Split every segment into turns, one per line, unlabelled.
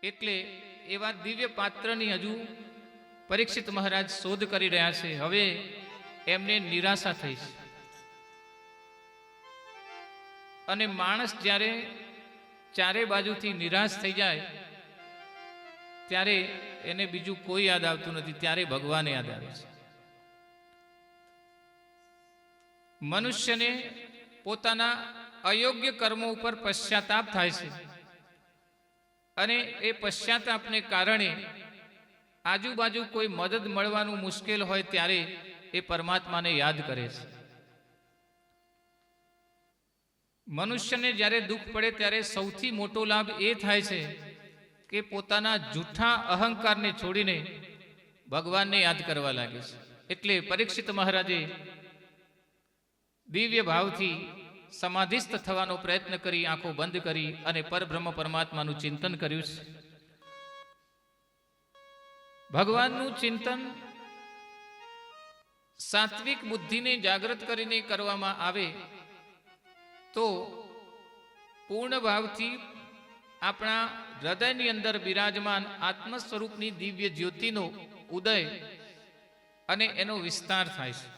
એટલે એવા દિવ્ય પાત્રની હજુ પરીક્ષિત મહારાજ શોધ કરી રહ્યા છે. હવે એમને નિરાશા થઈ છે. અને માણસ જ્યારે ચારે બાજુથી નિરાશ થઈ જાય ત્યારે એને બીજું કોઈ યાદ આવતું નથી, ત્યારે ભગવાન યાદ આવે છે. મનુષ્યને પોતાના અયોગ્ય કર્મો ઉપર પશ્ચાતાપ થાય છે અને એ પશ્ચાતાપને કારણે આજુબાજુ કોઈ મદદ મળવાનું મુશ્કેલ હોય ત્યારે એ પરમાત્માને યાદ કરે છે. મનુષ્યને જ્યારે દુઃખ પડે ત્યારે સૌથી મોટો લાભ એ થાય છે કે પોતાના જૂઠા અહંકારને છોડીને ભગવાનને યાદ કરવા લાગે છે. એટલે પરીક્ષિત મહારાજે દિવ્ય ભાવથી સમાધિસ્થ થવાનો પ્રયત્ન કરી આંખો બંધ કરી અને પરબ્રહ્મ પરમાત્માનું ચિંતન કર્યું છે. ભગવાનનું ચિંતન સાત્વિક બુદ્ધિને જાગૃત કરીને કરવામાં આવે તો પૂર્ણ ભાવથી આપણા હૃદયની અંદર બિરાજમાન આત્મ સ્વરૂપની દિવ્ય જ્યોતિનો ઉદય અને એનો વિસ્તાર થાય છે.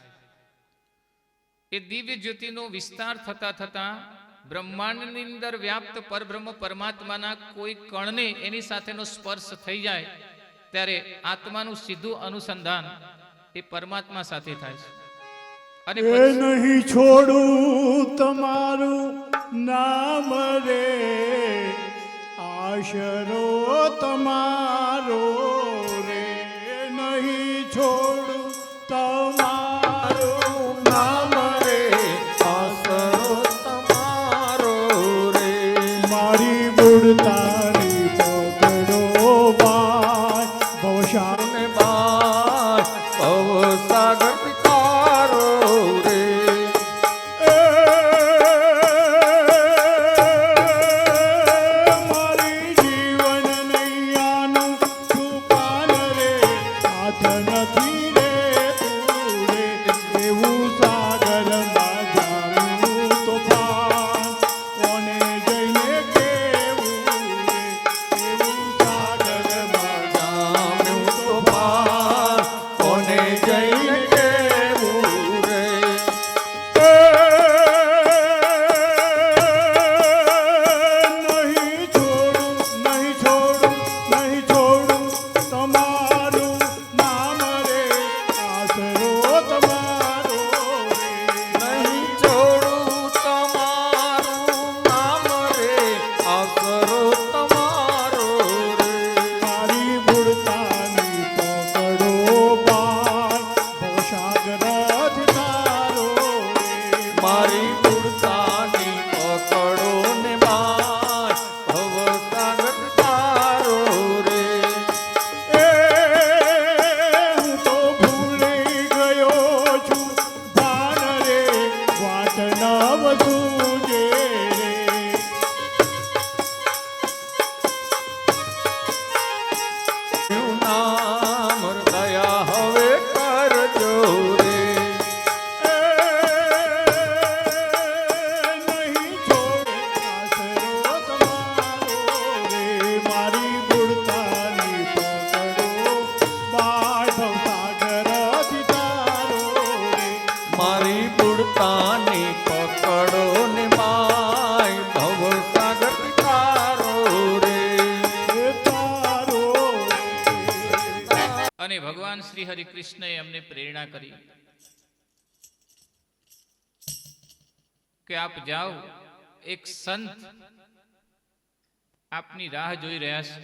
એ દિવ્ય જ્યોતિનો વિસ્તાર થતા થતા બ્રહ્માંડની અંદર વ્યાપ્ત પરબ્રહ્મ પરમાત્માના કોઈ કણને એની સાથેનો સ્પર્શ થઈ જાય ત્યારે આત્માનું સીધું અનુસંધાન એ પરમાત્મા સાથે થાય છે. અને
નહીં છોડું તમારું નામ રે, આશરો તમારો રે, નહીં છોડું તમારું નામ રે, આશરો તમારો રે, મારી બુડતાની પકડો બાય ભવશાને બાય ભવસાગર પિતારો રે. મારી જીવન નૈયાનું છુપાન રે, હાથ નથી રે તું રે, એવું સાગરમાં જાણું તોફાન કોને જઈને કેવું રે, એવું સાગરમાં જાણું તોફાન કોને જઈને કેવું રે. નહીં છોડું, નહીં છોડું, નહીં છોડું તમારું નામ રે, આશરો તમારો રે, નહીં છોડું તમારું નામ રે, આશરો તમારો રે, મારી બુડતાની પકડો બાર ભવસાગર તારો રે, મારી બુડતાની પકડો ને બાર ભવસાગર તારો રે. હું તો ભૂલી ગયો છું ભાન રે, વાટ ન વધુજે રે. નામ દયા હવે કરજો રે. નહીં છોડે આશરો તમારો રે, મારી બુડતાની પકડો બાળ ભવસાગર તારો રે, મારી બુડતાની પકડો ને માય ભવસાગર તારો રે, તારો રે.
અને ભગવાન શ્રી હરિ કૃષ્ણએ અમને પ્રેરણા કરી કે આપ જાઓ, એક સંત આપની રાહ જોઈ રહ્યા છે.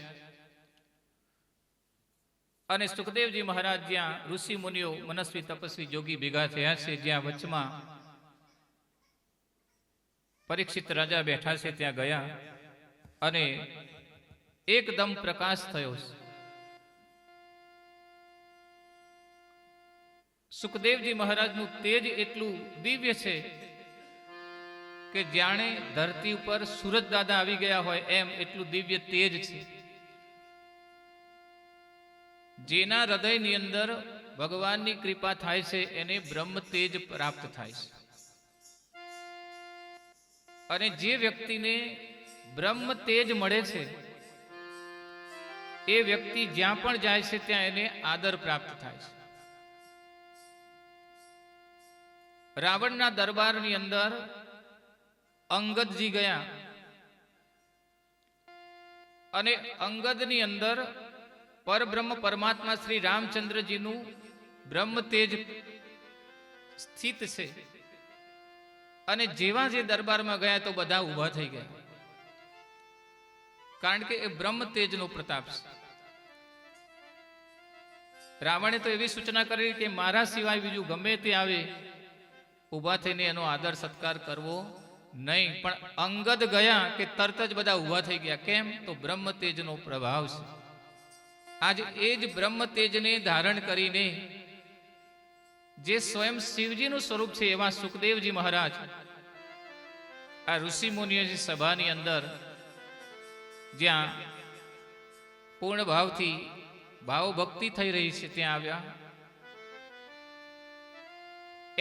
અને સુખદેવજી મહારાજ જ્યાં ઋષિ મુનિઓ મનસ્વી તપસ્વી જોગી ભેગા થયા છે, જ્યાં વચમાં પરીક્ષિત રાજા બેઠા છે ત્યાં ગયા અને એકદમ પ્રકાશ થયો છે. સુખદેવજી મહારાજનું તેજ એટલું દિવ્ય છે કે જાણે ધરતી ઉપર સૂરજ દાદા આવી ગયા હોય એમ એટલું દિવ્ય તેજ છે. જેના હૃદયની અંદર ભગવાનની કૃપા થાય છે એને બ્રહ્મ તેજ પ્રાપ્ત થાય છે. અને જે વ્યક્તિને બ્રહ્મ તેજ મળે છે એ વ્યક્તિ જ્યાં પણ જાય છે ત્યાં એને આદર પ્રાપ્ત થાય છે. રાવણના દરબારની અંદર અંગદજી ગયા અને અંગદની અંદર પરબ્રહ્મ પરમાત્મા શ્રી રામચંદ્રજીનું બ્રહ્મ તેજ સ્થિત છે. અને જેવા જે દરબારમાં ગયા તો બધા ઊભા થઈ ગયા, કારણ કે એ બ્રહ્મ તેજનો પ્રતાપ છે. રાવણે તો એવી સૂચના કરી કે મારા સિવાય બીજું ગમે તે આવે ઊભા થઈને એનો આદર સત્કાર કરવો નહીં. પણ અંગદ ગયા કે તરત જ બધા ઊભા થઈ ગયા. કેમ? તો બ્રહ્મ તેજનો પ્રભાવ છે. આજ એ જ બ્રહ્મ તેજને ધારણ કરીને જે સ્વયં શિવજીનું સ્વરૂપ છે એવા સુખદેવજી મહારાજ આ ઋષિ મુનિઓની સભાની અંદર જ્યાં પૂર્ણ ભાવથી ભાવ ભક્તિ થઈ રહી છે ત્યાં આવ્યા.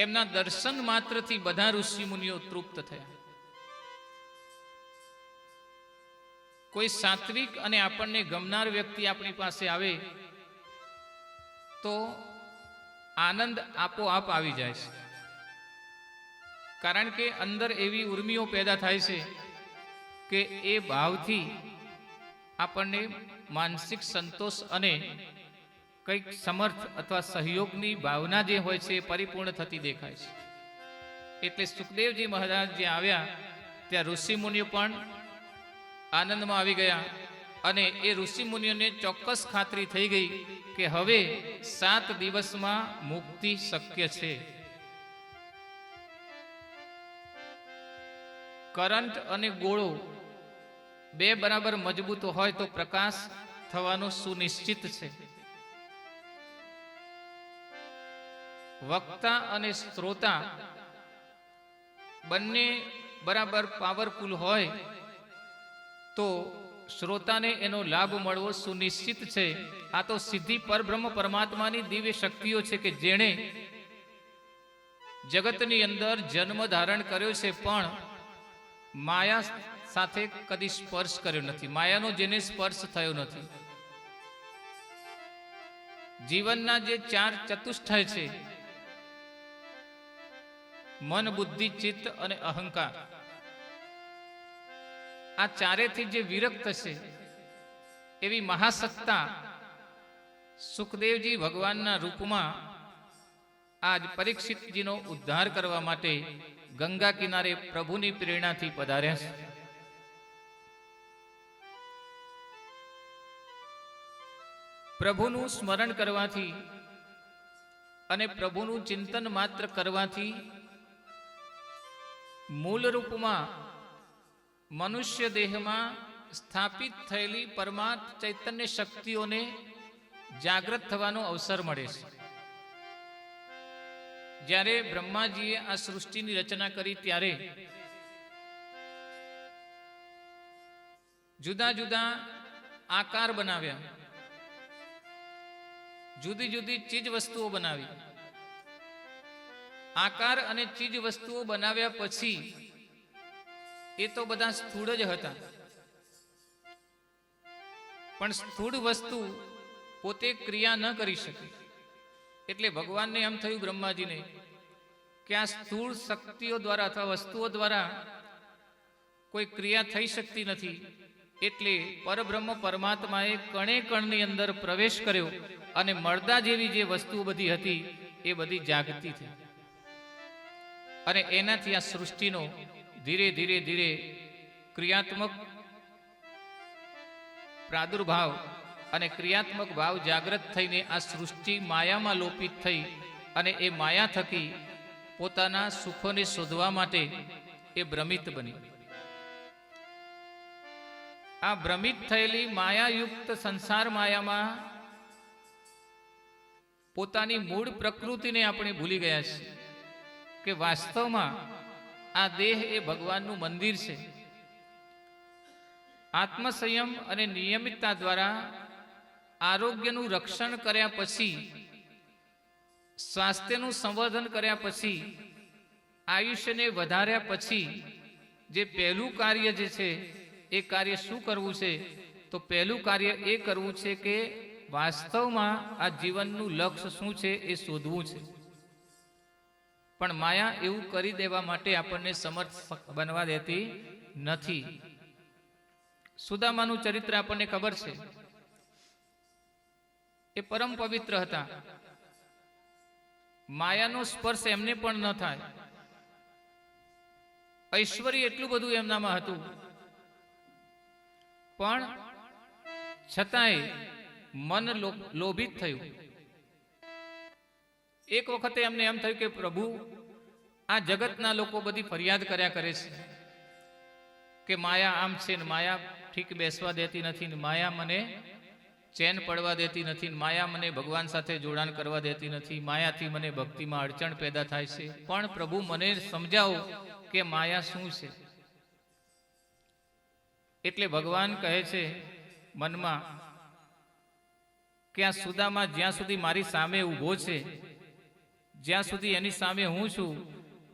એમના દર્શન માત્રથી બધા ઋષિ મુનિઓ તૃપ્ત થયા. કોઈ સાત્વિક અને આપણને ગમનાર વ્યક્તિ આપણી પાસે આવે તો આનંદ આપોઆપ આવી જાય છે, કારણ કે અંદર એવી ઉર્મિઓ પેદા થાય છે કે એ ભાવથી આપણને માનસિક સંતોષ અને કંઈક સમર્થ અથવા સહયોગની ભાવના જે હોય છે એ પરિપૂર્ણ થતી દેખાય છે. એટલે સુખદેવજી મહારાજ જ્યાં આવ્યા ત્યાં ઋષિ મુનિઓ પણ આનંદમાં આવી ગયા. અને એ ઋષિ મુનિઓને ચોક્કસ ખાતરી થઈ ગઈ કે હવે 7 દિવસમાં મુક્તિ શક્ય છે. કરંટ અને ગોળો બે બરાબર મજબૂત હોય તો પ્રકાશ થવાનો સુનિશ્ચિત છે. વક્તા અને શ્રોતા બંને બરાબર પાવરફુલ હોય તો શ્રોતાને એનો લાભ મળવો સુનિશ્ચિત છે. આ તો સીધી પરબ્રહ્મ પરમાત્માની દિવ્ય શક્તિઓ છે કે જેણે જગતની અંદર જન્મ ધારણ કર્યો છે પણ માયા સાથે કદી સ્પર્શ કર્યો નથી. માયાનો જેને સ્પર્શ થયો નથી. જીવનના જે 4 ચતુષ્ટય છે મન, બુદ્ધિ, ચિત્ત અને અહંકાર, આ ચારેથી જે વિરક્ત છે એવી મહાસત્તા સુખદેવજી ભગવાનના રૂપમાં આજ પરીક્ષિતજીનો ઉદ્ધાર કરવા માટે ગંગા કિનારે પ્રભુની પ્રેરણાથી પધાર્યા છે. પ્રભુનું સ્મરણ કરવાથી અને પ્રભુનું ચિંતન માત્ર કરવાથી મૂળ રૂપમાં મનુષ્ય દેહમાં સ્થાપિત થયેલી પરમાર્થ ચૈતન્ય શક્તિઓને જાગૃત થવાનો અવસર મળે છે. જ્યારે બ્રહ્માજીએ આ સૃષ્ટિની રચના કરી ત્યારે જુદા જુદા આકાર બનાવ્યા, જુદી જુદી ચીજ વસ્તુઓ બનાવી. આકાર અને ચીજ વસ્તુઓ બનાવ્યા પછી એ તો બધા સ્થૂળ જ હતા, પણ સ્થૂળ વસ્તુ પોતે ક્રિયા ન કરી શકે. એટલે ભગવાનને એમ થયું બ્રહ્માજીને કે આ સ્થૂળ શક્તિઓ દ્વારા અથવા વસ્તુઓ દ્વારા કોઈ ક્રિયા થઈ શકતી નથી. એટલે પરબ્રહ્મ પરમાત્માએ કણે કણની અંદર પ્રવેશ કર્યો અને મળદા જેવી જે વસ્તુઓ બધી હતી એ બધી જાગતી થઈ. અને એનાથી આ સૃષ્ટિનો ધીરે ધીરે ધીરે ક્રિયાત્મક પ્રાદુર્ભાવ અને ક્રિયાત્મક ભાવ જાગૃત થઈને આ સૃષ્ટિ માયામાં લોપિત થઈ અને એ માયા થકી પોતાના સુખોને શોધવા માટે એ ભ્રમિત બની. આ ભ્રમિત થયેલી માયાયુક્ત સંસાર માયામાં પોતાની મૂળ પ્રકૃતિને આપણે ભૂલી ગયા છીએ કે વાસ્તવમાં આ દેહ એ ભગવાનનું મંદિર છે. આત્મસંયમ અને નિયમિતતા દ્વારા આરોગ્યનું રક્ષણ કર્યા પછી, સ્વાસ્થ્યનું સંવર્ધન કર્યા પછી, આયુષ્યને વધાર્યા પછી જે પહેલું કાર્ય જે છે એ કાર્ય શું કરવું છે? તો તો પહેલું કાર્ય એ કરવું છે કે વાસ્તવમાં આ જીવનનું લક્ષ્ય શું છે એ શોધવું છે. પણ માયા એવું કરી દેવા માટે આપણને સમર્થ બનવા દેતી નથી. સુદામાનું ચરિત્ર આપણને ખબર છે. એ પરમ પવિત્ર હતા. માયાનો સ્પર્શ એમને પણ ન થાય. ઐશ્વર્ય એટલું બધું એમનામાં હતું, પણ છતાંય મન લોભિત થયું. એક વખતે એમને એમ થયું કે પ્રભુ, આ જગતના લોકો બધી ફરિયાદ કર્યા કરે છે કે માયા આમ છે ને માયા ઠીક બેસવા દેતી નથી ને માયા મને ચેન પડવા દેતી નથી ને માયા મને ભગવાન સાથે જોડાણ કરવા દેતી નથી, માયાથી મને ભક્તિમાં અડચણ પેદા થાય છે. પણ પ્રભુ મને સમજાવો કે માયા શું છે. એટલે ભગવાન કહે છે મનમાં કે આ સુદામા જ્યાં સુધી મારી સામે ઊભો છે, જ્યાં સુધી એની સામે હું છું,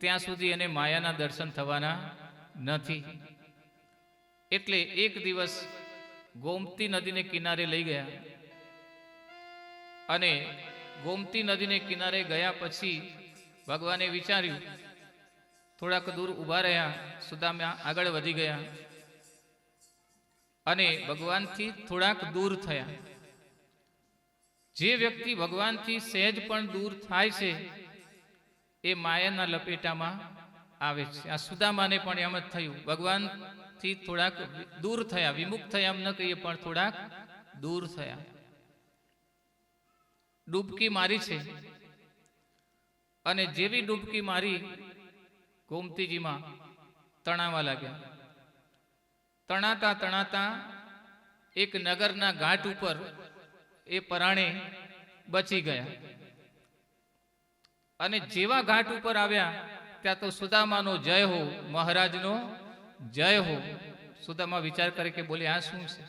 ત્યાં સુધી એને માયાના દર્શન થવાના નથી. એટલે એક દિવસ ગોમતી નદીને કિનારે લઈ ગયા અને ગોમતી નદીને કિનારે ગયા પછી ભગવાને વિચાર્યું, થોડાક દૂર ઊભા રહ્યા. સુદામા આગળ વધી ગયા અને ભગવાનથી થોડાક દૂર થયા. જે વ્યક્તિ ભગવાનથી સહેજ પણ દૂર થાય છે એ માયાના લપેટામાં આવે છે. આ સુદામાને પણ એમ જ થયું. ભગવાનથી થોડાક દૂર થયા, વિમુખ થયા એમ ન કહીએ, પણ થોડાક દૂર થયા. ડૂબકી મારી છે અને જેવી ડૂબકી મારી ગોમતીજીમાં તણાવા લાગ્યા. તણાતા તણાતા એક નગરના ઘાટ ઉપર એ પરાણે બચી ગયા અને જેવા ઘાટ ઉપર આવ્યા ત્યાં તો સુદામાનો જય હો, મહારાજનો જય હો. સુદામા વિચાર કરે કે બોલે આ શું છે?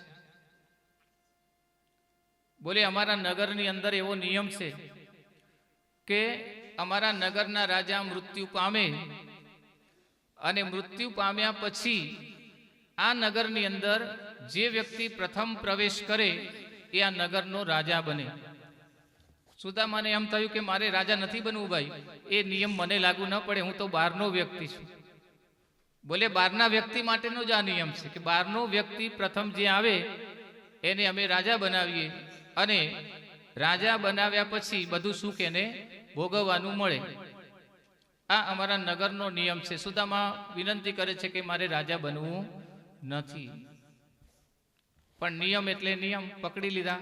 બોલે અમારા નગરની અંદર એવો નિયમ છે કે અમારા નગરના રાજા મૃત્યુ પામે અને મૃત્યુ પામ્યા પછી આ નગરની અંદર જે વ્યક્તિ પ્રથમ પ્રવેશ કરે એ આ નગરનો રાજા બને. સુદામાને એમ થયું કે મારે રાજા નથી બનવું ભાઈ, એ નિયમ મને લાગુ ન પડે, હું તો બહારનો વ્યક્તિ છું. બોલે બહારના વ્યક્તિ માટેનો જ આ નિયમ છે કે બહારનો વ્યક્તિ પ્રથમ જે આવે એને અમે રાજા બનાવીએ અને રાજા બનાવ્યા પછી બધું સુખ એને ભોગવવાનું મળે. આ અમારા નગરનો નિયમ છે. સુદામા વિનંતી કરે છે કે મારે રાજા બનવું નથી. પણ નિયમ એટલે નિયમ પકડી લીધા.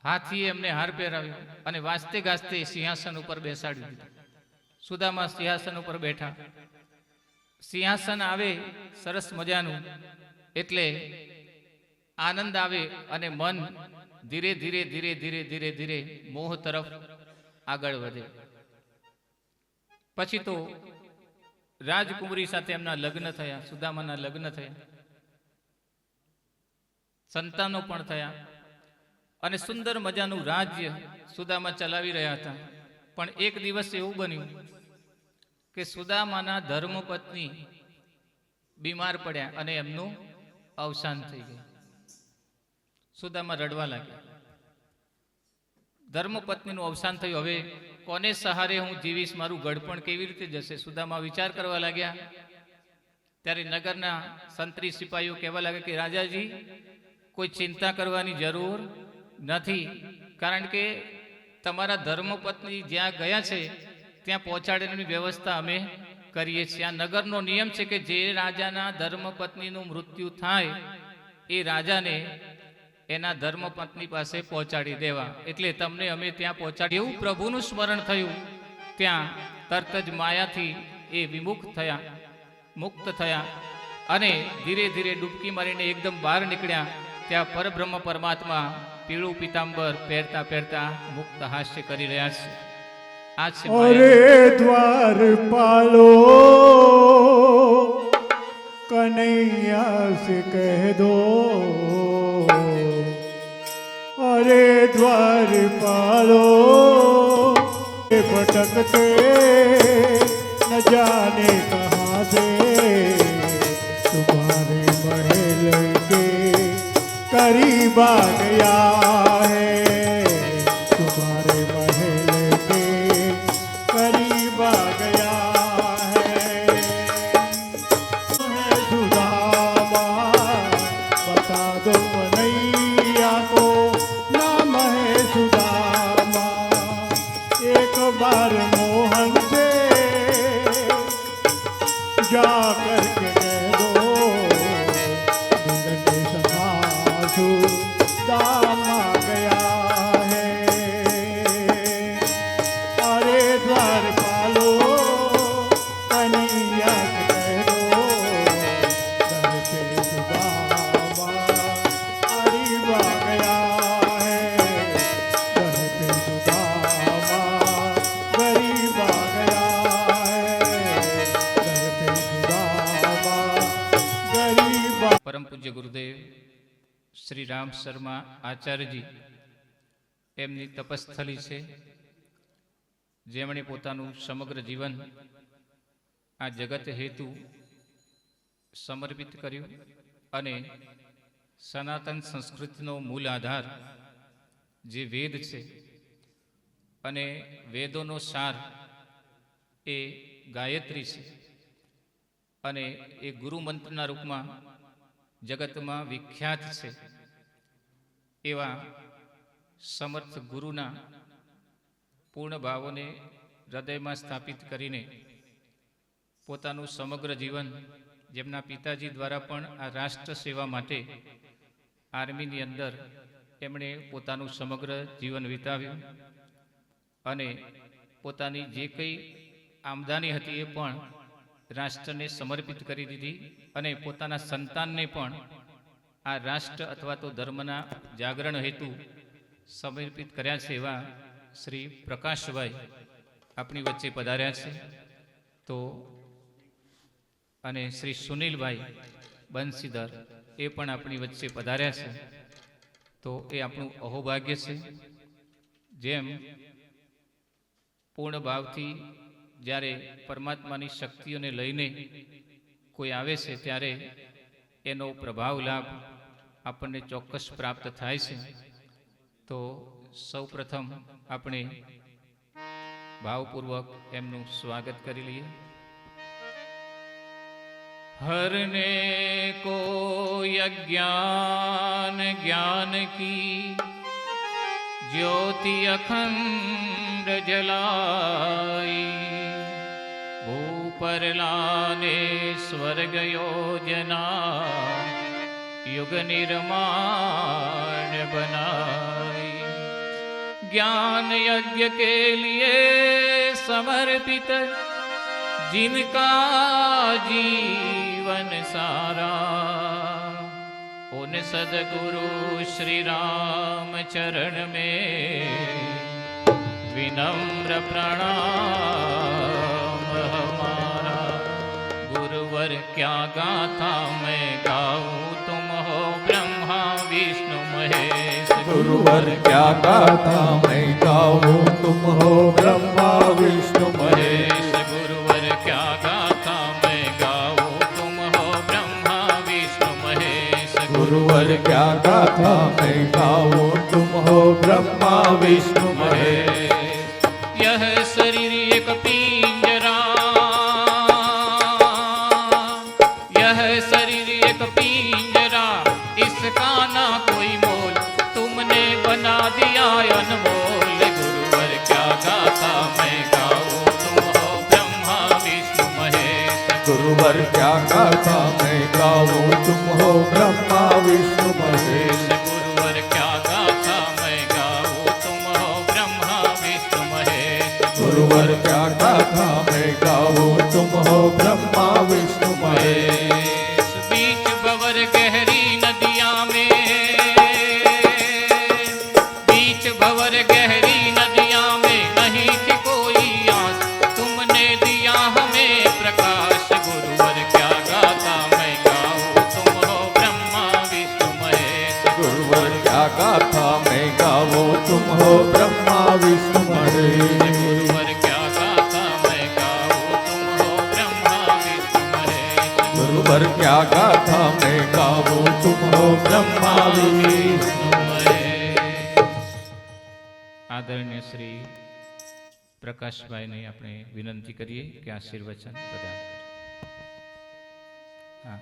હાથીએ એમને હાર પહેરાવ્યો અને વાજતે ગાજતે સિંહાસન ઉપર બેસાડી દીધા. સુદામા સિંહાસન ઉપર બેઠા. સિંહાસન આવે સરસ મજાનું એટલે આનંદ આવે અને મન ધીરે ધીરે ધીરે ધીરે ધીરે ધીરે મોહ તરફ આગળ વધે. પછી તો રાજકુમારી સાથે એમના લગ્ન થયા. સુદામાના લગ્ન થયા, સંતાનો પણ થયા અને સુંદર મજાનું રાજ્ય સુદામા ચલાવી રહ્યા હતા. પણ એક દિવસ એવું બન્યું કે સુદામાના ધર્મપત્ની બીમાર પડ્યા અને એમનું અવસાન થઈ ગયું. સુદામા રડવા લાગ્યા. ધર્મપત્નીનું અવસાન થયું. હવે કોને સહારે હું જીવીશ? મારું ગળપણ કેવી રીતે જશે? સુદામા વિચાર કરવા લાગ્યા. ત્યારે નગરના સંત્રી સિપાહીઓ કહેવા લાગ્યા કે રાજાજી, કોઈ ચિંતા કરવાની જરૂર નથી, કારણ કે તમારા ધર્મપત્ની જ્યાં ગયા છે ત્યાં પહોંચાડવાની વ્યવસ્થા અમે કરીએ છીએ. આ નગરનો નિયમ છે કે જે રાજાના ધર્મપત્નીનું મૃત્યુ થાય એ રાજાને એના ધર્મપત્ની પાસે પહોંચાડી દેવા. એટલે તમને અમે ત્યાં પહોંચાડી. એવું પ્રભુનું સ્મરણ થયું. ત્યાં તરત જ માયાથી એ વિમુખ થયા, મુક્ત થયા અને ધીરે ધીરે ડૂબકી મારીને એકદમ બહાર નીકળ્યા. ત્યાં પરબ્રહ્મ પરમાત્મા પીળું પિતાંબર પહેરતા પહેરતા મુક્ત હાસ્ય કરી રહ્યા છે. આ છે
અરે દ્વારપાલો કનૈયા સે કહ દો, अरे द्वारपालो भटकते न जाने कहाँ से तुम्हारे महल के करीब आ गया है, तुम्हारे महल के करीब आ गया है। सुदामा बता दो कन्हैया को, नाम है सुदामा। एक बार मोहन से जा करके कह दो, मिलने समासु दाम आ गया है। अरे द्वार पालो कन्हैया से कह दो, दर पे सुदामा करीब आ गया है, दर पे सुदामा करीब आ गया है, दर पे सुदामा करीब आ।
પરમ પૂજ્ય ગુરુદેવ શ્રી રામ શર્મા આચાર્યજી એમની તપસ્થલી છે, જેમણે પોતાનું સમગ્ર જીવન આ જગત હેતુ સમર્પિત કર્યું અને સનાતન સંસ્કૃતિનો મૂળ આધાર જે વેદ છે અને વેદોનો સાર એ ગાયત્રી છે અને એ ગુરુ મંત્રના રૂપમાં જગતમાં વિખ્યાત છે। એવા સમર્થ ગુરુના પૂર્ણ ભાવોને હૃદયમાં સ્થાપિત કરીને પોતાનું સમગ્ર જીવન જેમના પિતાજી દ્વારા પણ આ રાષ્ટ્ર સેવા માટે આર્મીની અંદર એમણે પોતાનું સમગ્ર જીવન વિતાવ્યું અને પોતાની જે કંઈ આમદાની હતી એ પણ રાષ્ટ્રને સમર્પિત કરી દીધી અને પોતાના સંતાનને પણ આ રાષ્ટ્ર અથવા તો ધર્મના જાગરણ હેતુ સમર્પિત કર્યા છે। એવા શ્રી પ્રકાશભાઈ આપણી વચ્ચે પધાર્યા છે, તો અને શ્રી સુનિલભાઈ બંસીધર એ પણ આપણી વચ્ચે પધાર્યા છે, તો એ આપણું અહોભાગ્ય છે। જેમ પૂર્ણ ભાવથી જ્યારે પરમાત્માની શક્તિઓને લઈને કોઈ આવે છે ત્યારે એનો પ્રભાવ લાભ આપણને ચોક્કસ પ્રાપ્ત થાય છે। તો સૌ પ્રથમ આપણે ભાવપૂર્વક એમનું સ્વાગત કરી લઈએ। हरने को अज्ञान ज्ञान की ज्योति अखंड जलाई, भूपर लाने स्वर्ग योजना युग निर्माण बनाई। ज्ञान यज्ञ के लिए समर्पित जिनका जीवन सारा, उन सदगुरु श्री राम चरण में विनम्र प्रणाम हमारा। गुरुवर क्या गाथा मैं गाऊं, तुम हो ब्रह्मा विष्णु महेश।
गुरुवर क्या गाथा मैं गाऊं, तुम हो ब्रह्मा विष्णु महेश।
गुरुवर क्या गाथा मैं गाऊं, तुम हो ब्रह्मा विष्णु महेश।
गुरुवर क्या गाथा मैं गाऊं, तुम हो ब्रह्मा विष्णु महेश।
यह शरीर एक पिंजरा, यह शरीर एक पिंजरा, इसका ना कोई मोल, तुमने बना दिया अनमोल। गुरुवर क्या गाथा मैं गाऊं, तुम हो ब्रह्मा विष्णु महेश।
गुरुवर क्या गाथा मैं गाऊं, तुम हो ब्रह्मा विष्णु महेश।
गुरुवर क्या गाथा मैं गाऊं, तुम हो ब्रह्मा विष्णु महेश।
गुरुवर क्या गाथा मैं गाऊं, तुम हो ब्रह्मा विष्णु महेश।
बीच भंवर गहरी नदिया में, बीच भंवर गहरी नदिया में नहीं थी कोई आस, तुमने दिया हमें प्रकाश। गुरुवर क्या गाथा मैं गाऊं, तुम हो ब्रह्मा विष्णु महेश।
गुरुवर क्या गाथा मैं गाऊं, तुम हो ब्रह्मा विष्णु महेश।
गुरुवर क्या गाथा मैं गाऊं, तुम हो ब्रह्मा विष्णु महेश।
पर क्या गाथा मैं गाऊं तुम हो ब्रह्मा विष्णु महेश।
આદરણીય શ્રી પ્રકાશભાઈને આપણે વિનંતી કરીએ કે આશીર્વચન પ્રદાન કરે. હા.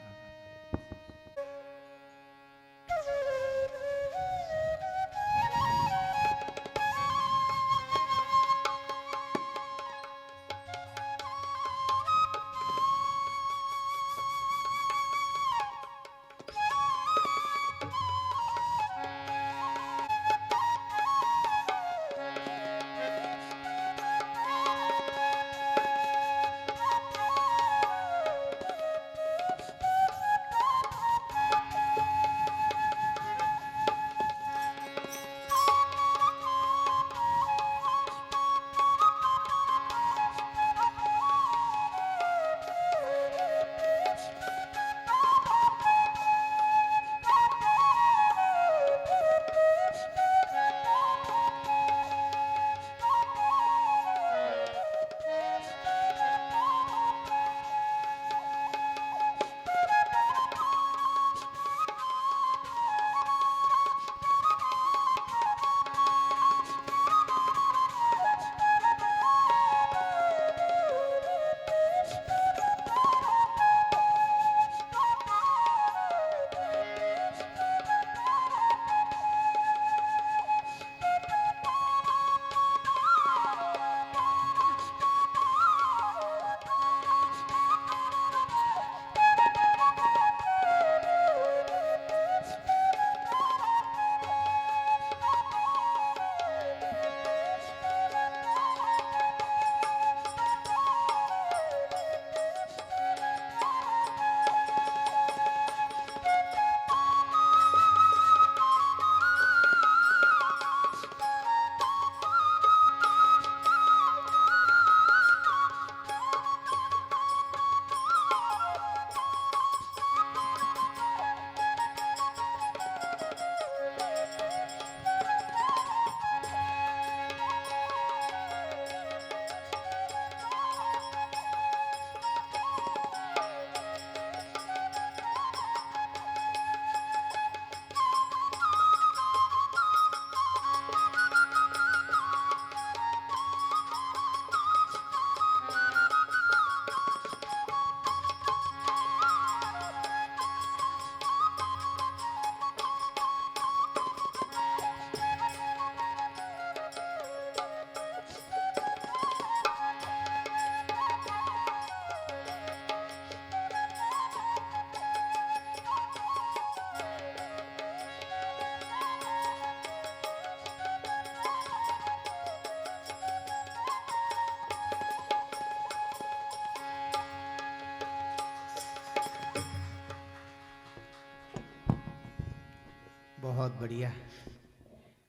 बहुत बढ़िया.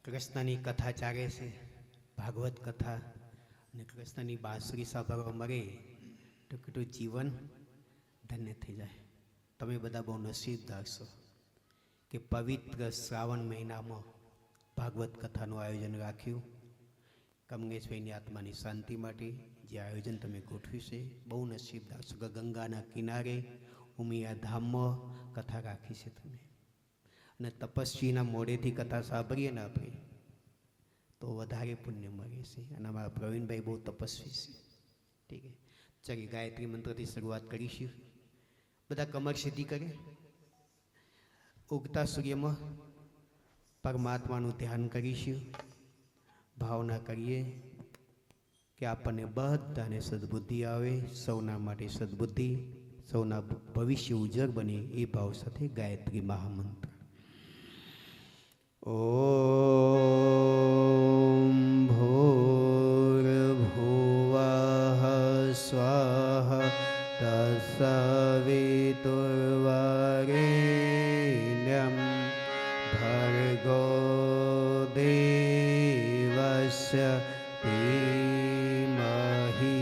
કૃષ્ણની કથા ચાલે છે, ભાગવત કથા, અને કૃષ્ણની બાંસુરી સાંભળવા મળે તો કેટલું જીવન ધન્ય થઈ જાય. તમે બધા બહુ નસીબદાર છો કે પવિત્ર શ્રાવણ મહિનામાં ભાગવત કથાનું આયોજન રાખ્યું. કમલેશભાઈની આત્માની શાંતિ માટે જે આયોજન તમે ગોઠવ્યું છે, બહુ નસીબદાર છો. ગંગાના કિનારે ઉમિયા ધામમાં કથા રાખી છે તમે. અને તપસ્વીના મોઢેથી કથા સાંભળીએ ને આપણે તો વધારે પુણ્ય મળે છે. અને અમારા પ્રવીણભાઈ બહુ તપસ્વી છે. ઠીક છે, ચાલી ગાયત્રી મંત્રથી શરૂઆત કરીશું. બધા કમર સીધી કરે, ઉગતા સૂર્યમાં પરમાત્માનું ધ્યાન કરીશું. ભાવના કરીએ કે આપણને બધાને સદબુદ્ધિ આવે, સૌના માટે સદબુદ્ધિ, સૌના ભવિષ્ય ઉજ્જવળ બને એ ભાવ સાથે ગાયત્રી મહામંત્ર. ઓમ ભૂર્ભુવઃ સ્વાહા તત્સવિતુર્વરેણ્યં ભર્ગો દેવસ્ય ધીમહિ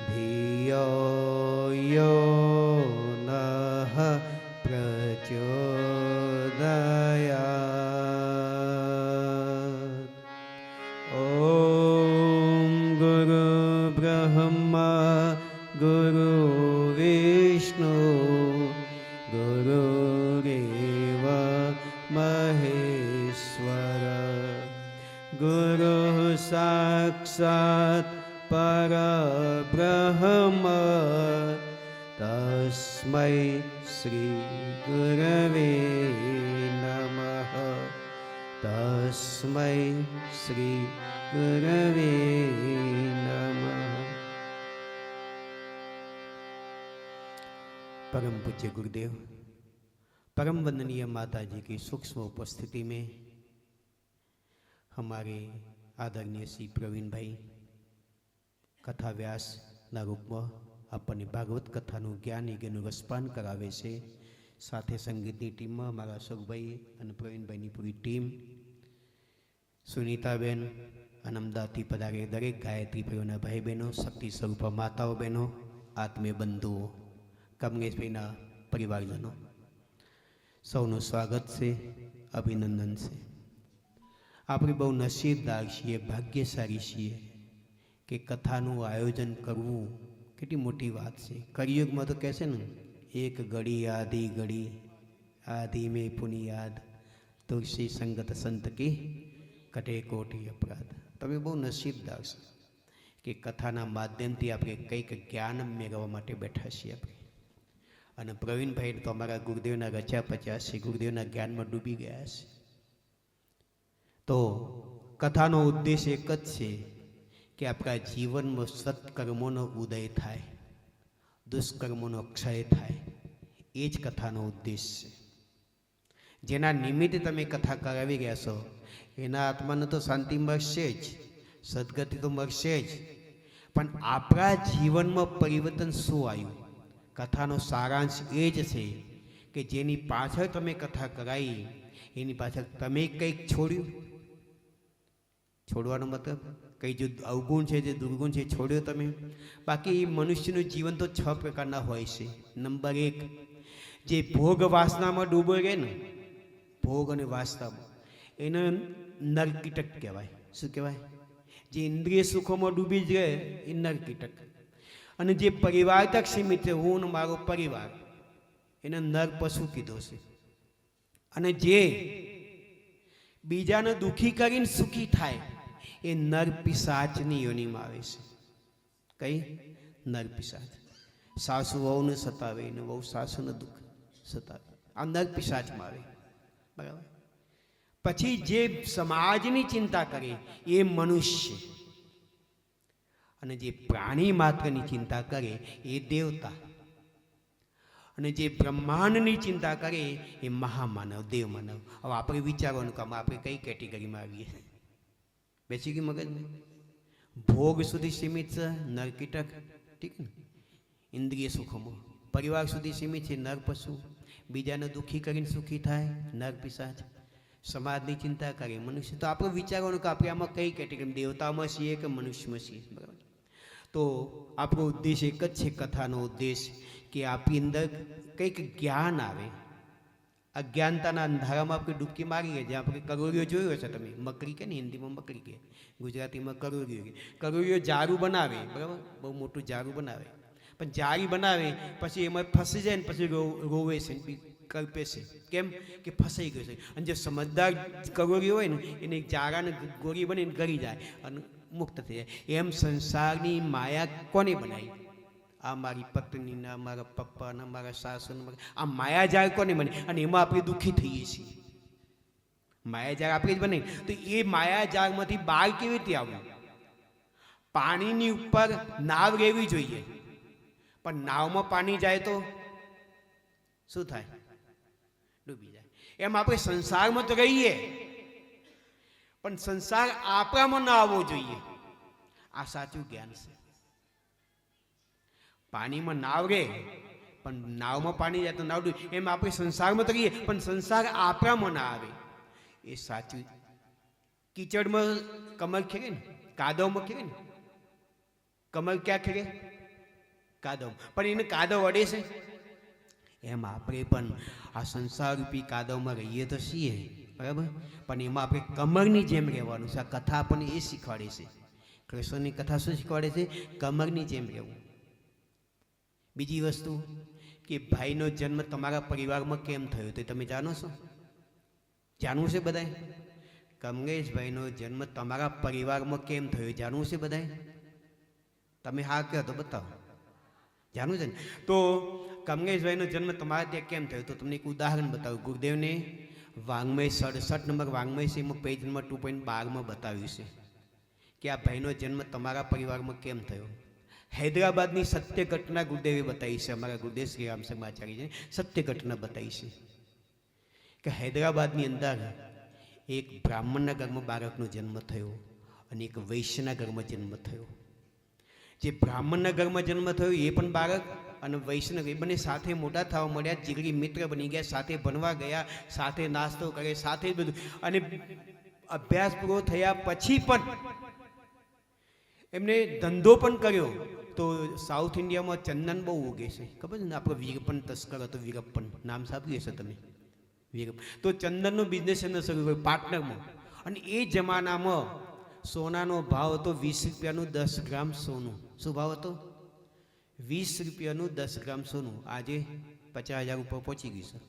ધિયો યો નઃ પ્રચોદયાत्. મહેશ્વર ગુરુ સાક્ષાત પરબ્રહ્મ તસ્મૈ શ્રી ગુરવે નમઃ તસ્મૈ શ્રી ગુરવે નમઃ। परम पूज्य गुरुदेव, परम वंदनीय माता जी की सूक्ष्म उपस्थिति में हमारे आदरणीय श्री प्रवीण भाई कथा व्यास ना रूप में अपनी भागवत कथा ज्ञान यज्ञ रसपान करावे से साथे संगीतनी टीम में हमारा अशोक भाई और प्रवीण भाई पूरी टीम, सुनीताबेन अनमदाती पधारे दरेक गायत्री भाईओना भाई बहनों, शक्ति स्वरूप माताओं बहनों, आत्मीय बंधुओं, कमलेशभाईना परिवारजनों, सौનું સ્વાગત છે, અભિનંદન છે। આપણે બહુ નસીબદાર છીએ, ભાગ્યશાળી છીએ કે કથાનું આયોજન કરવું કેટલી મોટી વાત છે। કળિયુગમાં તો કહેશે ને, એક ઘડી આધી મેં પુની યાદ તુલસી સંગત સંત કી કટે કોટી અપરાધ। તમે બહુ નસીબદાર છો કે કથાના માધ્યમથી આપણે કંઈક જ્ઞાન મેળવવા માટે બેઠા છીએ આપણે। અને પ્રવીણભાઈ તો અમારા ગુરુદેવના રચ્યા પચ્યા છે, ગુરુદેવના જ્ઞાનમાં ડૂબી ગયા છે। તો કથાનો ઉદ્દેશ એક જ છે કે આપણા જીવનમાં સત્કર્મોનો ઉદય થાય, દુષ્કર્મોનો ક્ષય થાય, એ જ કથાનો ઉદ્દેશ છે। જેના નિમિત્તે તમે કથા કરાવી રહ્યા છો એના આત્માને તો શાંતિ મળશે જ, સદગતિ તો મળશે જ, પણ આપણા જીવનમાં પરિવર્તન શું આવ્યું? કથાનો સારાંશ એ જ છે કે જેની પાછળ તમે કથા કરાવી એની પાછળ તમે કંઈક છોડ્યું। છોડવાનો મતલબ કંઈ જો અવગુણ છે, જે દુર્ગુણ છે, છોડ્યો તમે। બાકી મનુષ્યનું જીવન તો 6 પ્રકારના હોય છે। નંબર 1, જે ભોગ વાસનામાં ડૂબો રહે ને, ભોગ અને વાસનામાં, એને નરકીટક કહેવાય। શું કહેવાય? જે ઇન્દ્રિય સુખોમાં ડૂબી જ રહે એ નરકીટક। અને જે પરિવાર તક સીમિત છે, હું ને મારો પરિવાર, એને નર પશુ કીધો છે। અને જે બીજાને દુઃખી કરીને સુખી થાય એ નર પિશાચની યોનિમાં આવે છે। કઈ? નર પિશાચ। સાસુ વહુને સતાવે ને વહુ સાસુને દુઃખ સતાવે, આ નર પિશાચમાં આવે, બરાબર। પછી જે સમાજની ચિંતા કરે એ મનુષ્ય, અને જે પ્રાણી માત્રની ચિંતા કરે એ દેવતા, અને જે બ્રહ્માંડની ચિંતા કરે એ મહામાનવ, દેવમાનવ। હવે આપણે વિચારવાનું કામ આપણે કઈ કેટેગરીમાં આવીએ? બેસી ગઈ મગજમાં? ભોગ સુધી સીમિત છે નરકીટક, ઠીક ને, ઇન્દ્રિય સુખોમાં। પરિવાર સુધી સીમિત છે નર પશુ, બીજાને દુઃખી કરીને સુખી થાય નર પિશાચ, સમાજની ચિંતા કરે મનુષ્ય। તો આપણે વિચારવાનું કે આપણે આમાં કઈ કેટેગરી, દેવતામાં છીએ કે મનુષ્યમાં છીએ, બરાબર। તો આપણો ઉદ્દેશ એક જ છે, કથાનો ઉદ્દેશ કે આપણી અંદર કંઈક જ્ઞાન આવે। અજ્ઞાનતાના અંધારામાં આપણે ડૂબકી મારી ગઈ, જ્યાં આપણે કરોળિયો જોયો છે તમે, મકરી કે ને, હિન્દીમાં મકરી કે, ગુજરાતીમાં કરોળિયો કે। કરોળિયો જારું બનાવે, બરાબર, બહુ મોટું જારું બનાવે, પણ જારી બનાવે પછી એમાં ફસી જાય ને પછી રોવે છે, કલ્પે છે, કેમ કે ફસાઈ ગયો છે। અને જે સમજદાર કરોળિયો હોય ને એને જારાને ગોળી બનીને ગળી જાય અને મુક્ત થઈ જાય। એમ સંસારની માયા કોને બનાવી? આ મારી પત્નીના, મારા પપ્પાના, મારા સાસુના, આ માયાજાળ કોને બને? અને એમાં આપણે દુઃખી થઈએ છીએ। માયાજાળ આપણે જ બને, તો એ માયાજાળમાંથી બહાર કેવી રીતે આવવું? પાણીની ઉપર નાવ રહેવી જોઈએ, પણ નાવમાં પાણી જાય તો શું થાય? ડૂબી જાય। એમ આપણે સંસારમાં તો રહીએ પણ સંસાર આપણામાં ન આવવો જોઈએ, આ સાચું જ્ઞાન છે। પાણીમાં નાવ રહે પણ નાવમાં પાણી જાય તો નાવ ડૂબે, એમ આપણે સંસારમાં તો રહીએ પણ સંસાર આપણામાં ના આવે, એ સાચું। કીચડમાં કમળ ખેરે ને, કાદવમાં ખેરે ને, કમળ ક્યાં ખેરે? કાદવ, પણ એને કાદવ અડે છે। એમ આપણે પણ આ સંસાર રૂપી કાદવમાં રહીએ તો છીએ, બરાબર, પણ એમાં આપણે કમળની જેમ રહેવાનું છે। આ કથા આપણને એ શીખવાડે છે। કૃષ્ણની કથા શું શીખવાડે છે? કમળની જેમ રહેવું। બીજી વસ્તુ કે ભાઈનો જન્મ તમારા પરિવારમાં કેમ થયો તે તમે જાણો છો? જાણવું છે બધાએ? કમલેશભાઈનો જન્મ તમારા પરિવારમાં કેમ થયો જાણવું છે બધાએ? તમે હા કહો તો બતાવો. જાણવું છે ને? તો કમલેશભાઈનો જન્મ તમારા ત્યાં કેમ થયો? તો તમને એક ઉદાહરણ બતાવું. ગુરુદેવને વાંગ્મય 67 નંબર વાંગ્મય છે, એમાં પેજ નંબર 2.12 બતાવ્યું છે કે આ ભાઈનો જન્મ તમારા પરિવારમાં કેમ થયો. હૈદરાબાદની સત્ય ઘટના ગુરુદેવે બતાવી છે. અમારા ગુરુદેવ શ્રી રામ શર્માચાર્ય સત્ય ઘટના બતાવી છે કે હૈદરાબાદની અંદર એક બ્રાહ્મણના ઘરમાં બાળકનો જન્મ થયો અને એક વૈશ્યના ઘરમાં જન્મ થયો. જે બ્રાહ્મણના ઘરમાં જન્મ થયો એ પણ બાળક અને વૈષ્ણવ એ બંને સાથે મોટા થવા મળ્યા, જીગરી મિત્ર બની ગયા, સાથે ભણવા ગયા, સાથે નાસ્તો કરે, સાથે જ બધું. અને અભ્યાસ પૂરો થયા પછી પણ એમને ધંધો પણ કર્યો. તો સાઉથ ઇન્ડિયામાં ચંદન બહુ ઉગે છે, ખબર છે ને? આપણો વીરપ્પન તસ્કર હતો, વીરપ્પન નામ સાંભળ્યું હશે તમે? વીરપ્પન તો ચંદનનો બિઝનેસ એમને શરૂ કર્યો પાર્ટનરમાં. અને એ જમાનામાં સોનાનો ભાવ હતો 20 રૂપિયાનું 10 ગ્રામ સોનું. શું ભાવ હતો? 20 રૂપિયાનું 10 ગ્રામ સોનું. આજે 50,000 ઉપર પહોંચી ગયું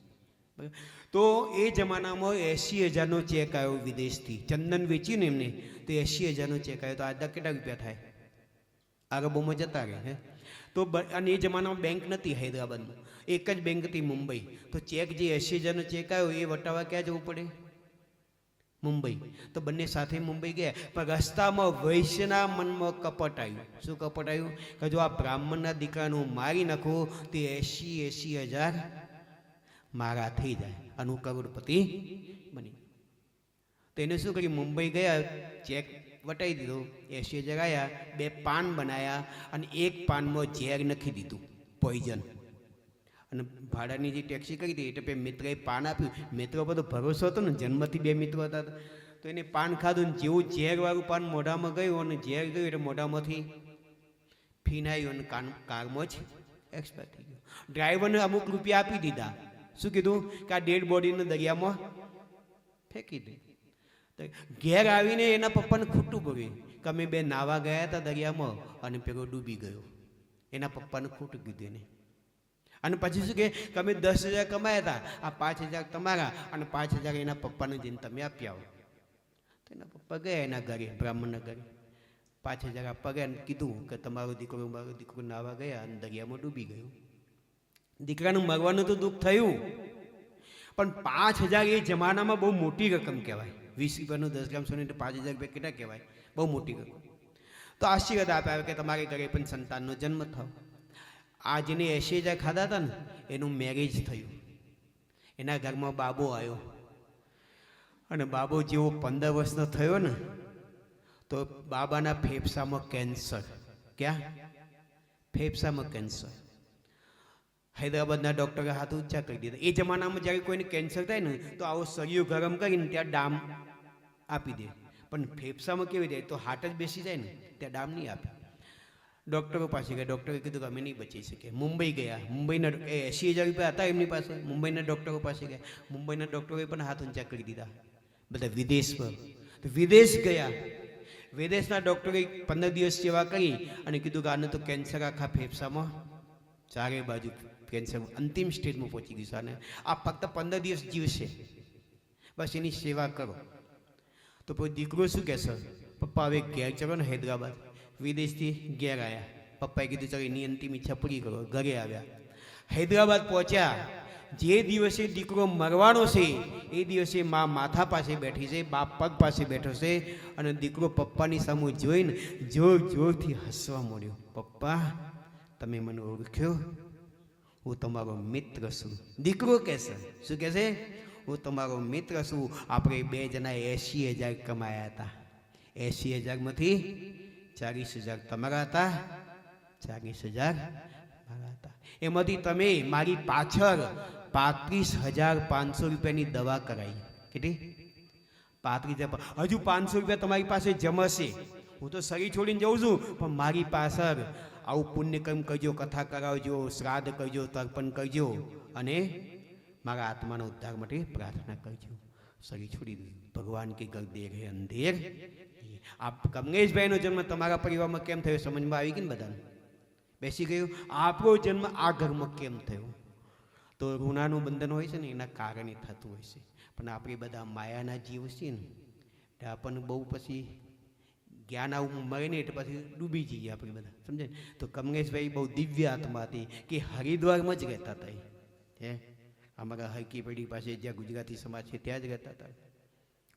છે. તો એ જમાનામાં 80,000નો ચેક આવ્યો વિદેશથી. ચંદન વેચીને એમને તો 80,000નો ચેક આવ્યો. તો આજના કેટલા રૂપિયા થાય? અરબોમાં જતા રહે. તો અને એ જમાનામાં બેંક નથી હૈદરાબાદમાં, એક જ બેંક હતી મુંબઈ. તો ચેક જે 80,000નો ચેક આવ્યો એ વટાવવા ક્યાં જવું પડે? મુંબઈ. તો બંને સાથે મુંબઈ ગયા. પણ રસ્તામાં વૈશ્યના મનમાં કપટ આવ્યું. શું કપટ આવ્યું? કે જો આ બ્રાહ્મણના દીકરાનું મારી નાખું તે 80,000 મારા થઈ જાય અને હું કરોડપતિ બની. તો એને શું કર્યું? મુંબઈ ગયા, ચેક વટાવી દીધો, 80,000 આવ્યા, 2 પાન બનાવ્યા અને એક પાનમાં ઝેર નાખી દીધું, પોઈઝન. અને ભાડાની જે ટેક્સી કરી હતી એટલે મિત્રએ પાન આપ્યું. મિત્રો બધો ભરોસો હતો ને, જન્મથી 2 મિત્રો હતા. તો એને પાન ખાધું ને જેવું ઝેરવાળું પાન મોઢામાં ગયું અને ઝેર ગયું એટલે મોઢામાંથી ફીન આવ્યું અને કારમાં જ એક્સપાયર થઈ ગયું. ડ્રાઈવરને અમુક રૂપિયા આપી દીધા. શું કીધું? કે આ ડેડ બોડીને દરિયામાં ફેંકી દે. ઘેર આવીને એના પપ્પાને ખોટું પડ્યું કે અમે 2 નાવા ગયા હતા દરિયામાં અને પેલો ડૂબી ગયો. એના પપ્પાને ખોટું કીધું એને. અને પછી શું કે અમે 10,000 કમાયા હતા, આ 5,000 તમારા અને 5,000 એના પપ્પાને જઈને તમે આપી આવો. તો એના પપ્પા ગયા એના ઘરે, બ્રાહ્મણના ઘરે. 5,000 આપવા ગયા અને કીધું કે મારો દીકરો નાવા ગયા અને દરિયામાં ડૂબી ગયો. દીકરાનું મરવાનું તો દુઃખ થયું, પણ 5,000 એ જમાનામાં બહુ મોટી રકમ કહેવાય. 20 રૂપિયાનું 10 ગ્રામ સોનું એટલે 5,000 રૂપિયા કેટલા કહેવાય? બહુ મોટી રકમ. તો આશીર્વાદ આપ્યા કે તમારે ઘરે પણ સંતાનનો જન્મ થયો. આ જેને 80,000 ખાધા હતા ને એનું મેરેજ થયું. એના ઘરમાં બાબો આવ્યો અને બાબો જેવો 15 વર્ષનો થયો ને તો બાબાના ફેફસામાં કેન્સર. ક્યાં? ફેફસામાં કેન્સર. હૈદરાબાદના ડૉક્ટરે હાથ ઊંચા કરી દીધા. એ જમાનામાં જ્યારે કોઈને કેન્સર થાય ને તો આવો સળિયો ગરમ કરીને ત્યાં ડામ આપી દે. પણ ફેફસામાં કેવી જાય? તો હાર્ટ જ બેસી જાય ને, ત્યાં ડામ નહીં આપે. ડૉક્ટરો પાસે ગયા. ડૉક્ટરે કીધું કે અમે નહીં બચી શકીએ. મુંબઈ ગયા. મુંબઈના 80,000 રૂપિયા હતા એમની પાસે. મુંબઈના ડૉક્ટરો પાસે ગયા. મુંબઈના ડૉક્ટરોએ પણ હાથ ઊંચા કરી દીધા બધા વિદેશ પર. તો વિદેશ ગયા. વિદેશના ડૉક્ટરે 15 દિવસ સેવા કરી અને કીધું કે આને તો કેન્સર આખા ફેફસામાં ચારે બાજુ કેન્સર અંતિમ સ્ટેજમાં પહોંચી ગયું છે. અને આ ફક્ત 15 દિવસ જીવશે, બસ એની સેવા કરો. તો પછી દીકરો શું કહેશે? પપ્પા હવે ઘેર ચલો ને હૈદરાબાદ. વિદેશથી ઘેર આવ્યા. પપ્પાએ કીધું ચાલો એની અંતિમ ઈચ્છા પૂરી કરો. ઘરે આવ્યા. હૈદરાબાદ પહોંચ્યા. જે દિવસે દીકરો મરવાનો છે એ દિવસે મા માથા પાસે બેઠી છે, બાપ પગ પાસે બેઠો છે અને દીકરો પપ્પાની સામે જોઈને જોર જોરથી હસવા મળ્યો. પપ્પા, તમે મને ઓળખ્યો? હું તમારો મિત્ર છું. દીકરો કહેશે. શું કહેશે? હું તમારો મિત્ર છું. આપણે 2 જણા 80,000 કમાયા હતા. 80,000માંથી 40,000 તમારા હતા, 40,000 મારા હતા. એમાંથી તમે મારી પાછળ 35,500 રૂપિયાની દવા કરાવી. કેટલી? 35,000. હજુ 500 રૂપિયા તમારી પાસે જમશે. હું તો શરીર છોડીને જઉં છું, પણ મારી પાછળ આવું પુણ્યકર્મ કરજો, કથા કરાવજો, શ્રાદ્ધ કરજો, તર્પણ કરજો અને મારા આત્માના ઉદ્ધાર માટે પ્રાર્થના કરજો. શરીર છોડી દીધું. ભગવાન કે ઘર દેર હે અંધેર. આ કમલેશભાઈનો જન્મ તમારા પરિવારમાં કેમ થયો? સમજમાં આવી ગઈ ને બધાને? બેસી ગયું? આપણો જન્મ આ ઘરમાં કેમ થયો? તો ઋણાનું બંધન હોય છે ને એના કારણે થતું હોય છે. પણ આપણે બધા માયાના જીવ છીએ ને એટલે આપણને બહુ પછી જ્ઞાન આવું મળે ને એટલે પછી ડૂબી જઈએ આપણે બધા, સમજે ને? તો કમલેશભાઈ બહુ દિવ્ય આત્મા હતી કે હરિદ્વારમાં જ રહેતા હતા. હે અમારા હરકી પેઢી પાસે જ્યાં ગુજરાતી સમાજ છે ત્યાં જ રહેતા હતા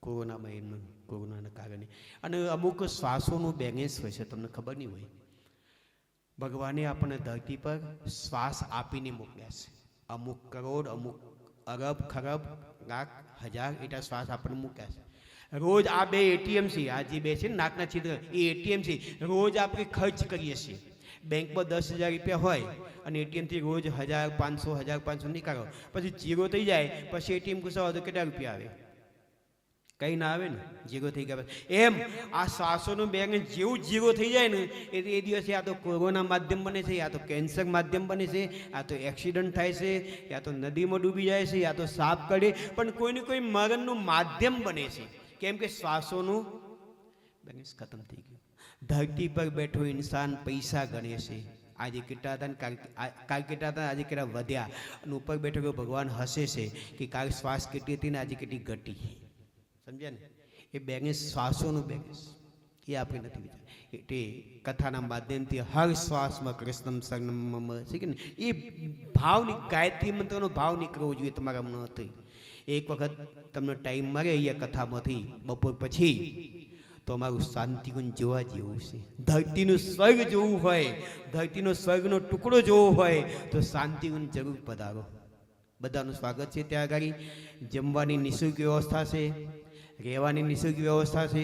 કોરોનામાં, એમનું કોરોનાના કારણે. અને અમુક શ્વાસોનું બેલેન્સ હોય છે, તમને ખબર નહીં હોય. ભગવાને આપણને ધરતી પર શ્વાસ આપીને મોકલ્યા છે. અમુક કરોડ, અમુક અરબ, ખરબ, લાખ, હજાર એટલા શ્વાસ આપણને મૂક્યા છે. રોજ આ બે એટીએમ છે, આ જે બે છે ને નાકના છિદ્ર, એ એટીએમ છે. રોજ આપણે ખર્ચ કરીએ છીએ. બેંકમાં 10,000 રૂપિયા હોય અને એટીએમથી રોજ 1,500 નીકાળો, પછી જીરો થઈ જાય, પછી એટીએમ ઘુસાવો તો કેટલા રૂપિયા આવે? કંઈ ના આવે ને, જીરો થઈ ગયા. એમ આ શ્વાસોનું બેલેન્સ જેવું જીરો થઈ જાય ને એ દિવસે આ તો કોરોના માધ્યમ બને છે, યા તો કેન્સર માધ્યમ બને છે, યા તો એક્સિડન્ટ થાય છે, યા તો નદીમાં ડૂબી જાય છે, યા તો સાપ કરે, પણ કોઈને કોઈ મરણનું માધ્યમ બને છે. કેમ કે શ્વાસોનું બેલેન્સ ખતમ થઈ ગયું. ધરતી પર બેઠો ઇન્સાન પૈસા ગણે છે. આજે કેટલા હતા ને કાલ કેટલા હતા, આજે કેટલા વધ્યા. અને ઉપર બેઠો ભગવાન હસે છે કે કાલ શ્વાસ કેટલી હતી ને આજે કેટલી ઘટી. સમજ્યા ને? એ બેલેન્સ, શ્વાસોનું બેલેન્સ એ આપણે નથી વિચાર. એટલે કથાના માધ્યમથી હર શ્વાસમાં કૃષ્ણમ શરણમ છે કે ને, એ ભાવની ગાયત્રી મંત્રનો ભાવ નીકળવો જોઈએ તમારા મનથી. એક વખત તમને ટાઈમ મળે અહીંયા કથામાંથી બપોર પછી તો અમારું શાંતિકુંજ જોવા જેવું છે. ધરતીનું સ્વર્ગ જોવું હોય, ધરતીનો સ્વર્ગનો ટુકડો જોવો હોય તો શાંતિકુંજ જરૂર પધારો. બધાનું સ્વાગત છે. ત્યાં આગળ જમવાની નિઃશુલ્ક વ્યવસ્થા છે, રહેવાની નિઃશુલ્ક વ્યવસ્થા છે.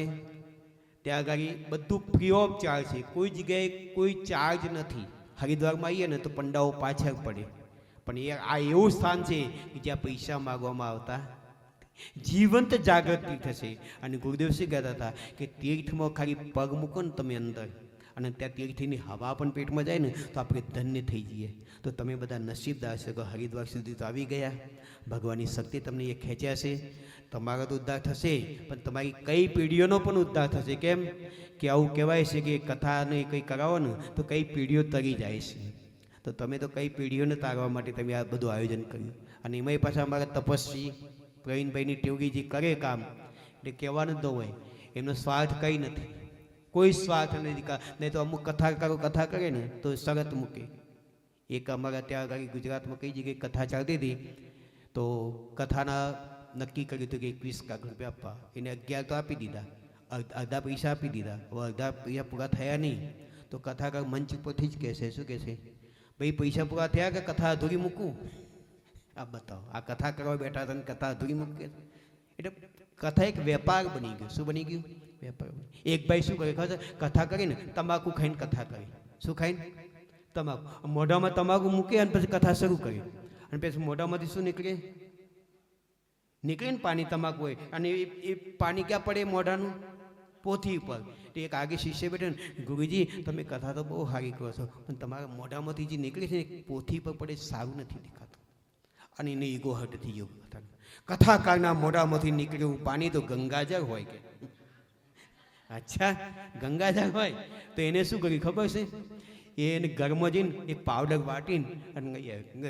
ત્યાં આગળ બધું ફ્રી ઓફ ચાર્જ છે. કોઈ જગ્યાએ કોઈ ચાર્જ નથી. હરિદ્વારમાં આવીએ ને તો પંડાઓ પાછળ પડે, પણ આ એવું સ્થાન છે કે જ્યાં પૈસા માગવામાં આવતા. જીવંત જાગૃતિ થશે. અને ગુરુદેવ શ્રી કહેતા હતા કે તીર્થમાં ખાલી પગ મૂકો ને તમે અંદર, અને ત્યાં તીર્થની હવા પણ પેટમાં જાય ને તો આપણે ધન્ય થઈ જઈએ. તો તમે બધા નસીબદાર છો કે હરિદ્વાર સુધી તો આવી ગયા. ભગવાનની શક્તિ તમને એ ખેંચ્યા છે. તમારો તો ઉદ્ધાર થશે, પણ તમારી કઈ પેઢીઓનો પણ ઉદ્ધાર થશે. કેમ કે આવું કહેવાય છે કે કથાને કંઈ કરાવો ને તો કઈ પેઢીઓ તરી જાય છે. તો તમે તો કઈ પેઢીઓને તારવા માટે તમે આ બધું આયોજન કર્યું. અને એમાંય પાછા અમારા તપસ્વી પ્રવીણભાઈની ટેવગી જે કરે કામ, એટલે કહેવાનું જ ન હોય. એમનો સ્વાર્થ કંઈ નથી, કોઈ સ્વાર્થ નથી. નહીં તો અમુક કથાકારો કથા કરે ને તો શરત મૂકે. એક અમારા ત્યાં આગળ ગુજરાતમાં કઈ જગ્યાએ કથા ચાલતી હતી તો કથાના નક્કી કર્યું હતું કે 21 લાખ રૂપિયા આપવા. એને 11 તો આપી દીધા, અડધા પૈસા આપી દીધા. હવે અડધા પૈસા પૂરા થયા નહીં તો કથાકાર મંચ ઉપરથી જ કહેશે, શું કહેશે? ભાઈ પૈસા પૂરા થયા કે કથા અધૂરી મૂકું? આ બતાવો, આ કથા કરવા બેઠા હતા ને કથા અધૂરી મૂકે. એટલે કથા એક વેપાર બની ગયો. શું બની ગયું? વેપાર. એક ભાઈ શું કરે ખબર? કથા કરીને તમાકુ ખાઈને કથા કરી. શું ખાઈને? તમાકુ. મોઢામાં તમાકુ મૂકે અને પછી કથા શરૂ કરી. અને પછી મોઢામાંથી શું નીકળે? નીકળીને પાણી તમાકુ હોય. અને એ પાણી ક્યાં પડે? મોઢાનું પોથી ઉપર. તો એક આગે શિષ્ય બેઠો ને, ગુરુજી તમે કથા તો બહુ સારી કરો છો, પણ તમારા મોઢામાંથી જે નીકળે છે ને પોથી પર પડે, સારું નથી દેખાતું. અને એને ઈગો હટ થઈ ગયો. કથાકારના મોઢામાંથી નીકળ્યું પાણી તો ગંગાજળ હોય કે? અચ્છા, ગંગાજળ હોય તો એને શું કર્યું ખબર છે? એને ઘરમાં જઈને એક પાવડર વાટીને અને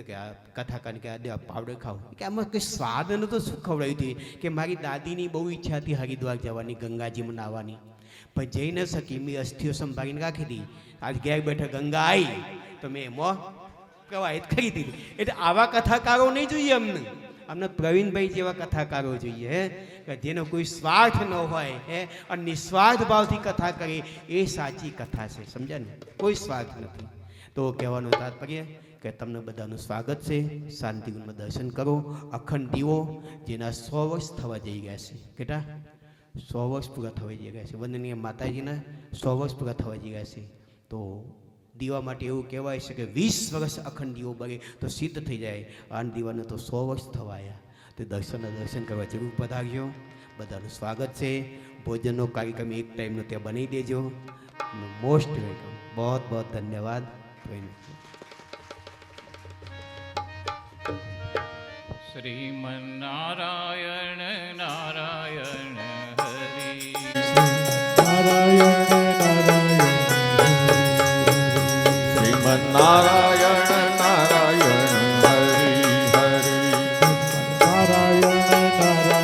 કે આ કથાકાર કે આ પાવડર ખાવ, કે આમાં કંઈ સ્વાદ નતો. શું ખવડાવ્યું હતું કે મારી દાદીની બહુ ઈચ્છા હતી હરિદ્વાર જવાની, ગંગાજીમાં નાહવાની, પણ જઈ ન શકી. મેં અસ્થિઓ સંભાળીને રાખી હતી. આજ ઘેર બેઠા ગંગા આવી તો મેં એમાં પ્રવાહિત કરી દીધી. એટલે આવા કથાકારો નહીં જોઈએ અમને. અમને પ્રવીણભાઈ જેવા કથાકારો જોઈએ, હે, કે જેનો કોઈ સ્વાર્થ ન હોય, હે, અને નિસ્વાર્થ ભાવથી કથા કરે. એ સાચી કથા છે. સમજ્યા ને? કોઈ સ્વાર્થ નથી. તો કહેવાનું તાત્પર્ય કે તમને બધાનું સ્વાગત છે. શાંતિકુંજમાં દર્શન કરો. અખંડ દીવો જેના 100 વર્ષ થવા જઈ ગયા છે. કેટલા? 100 વર્ષ પૂરા થવા જઈ ગયા છે. વંદનીય માતાજીના 100 વર્ષ પૂરા થવા જઈ ગયા છે. તો દીવા માટે એવું કહેવાય છે કે 20 વર્ષ અખંડ દીવો બળે તો સિદ્ધ થઈ જાય. આ દીવાને તો 100 વર્ષ થવાયા. તો દર્શન કરવા જરૂર પધારજો. બધાનું સ્વાગત છે. ભોજનનો કાર્યક્રમ એક ટાઈમનો ત્યાં બનાવી દેજો. Most welcome. બહુ બહુ ધન્યવાદ.
શ્રીમન્નારાયણ નારાયણ હરિ.
નારાયણ
નારાયણ નારાયણ હરિ હરિ.
નારાયણ નારાયણ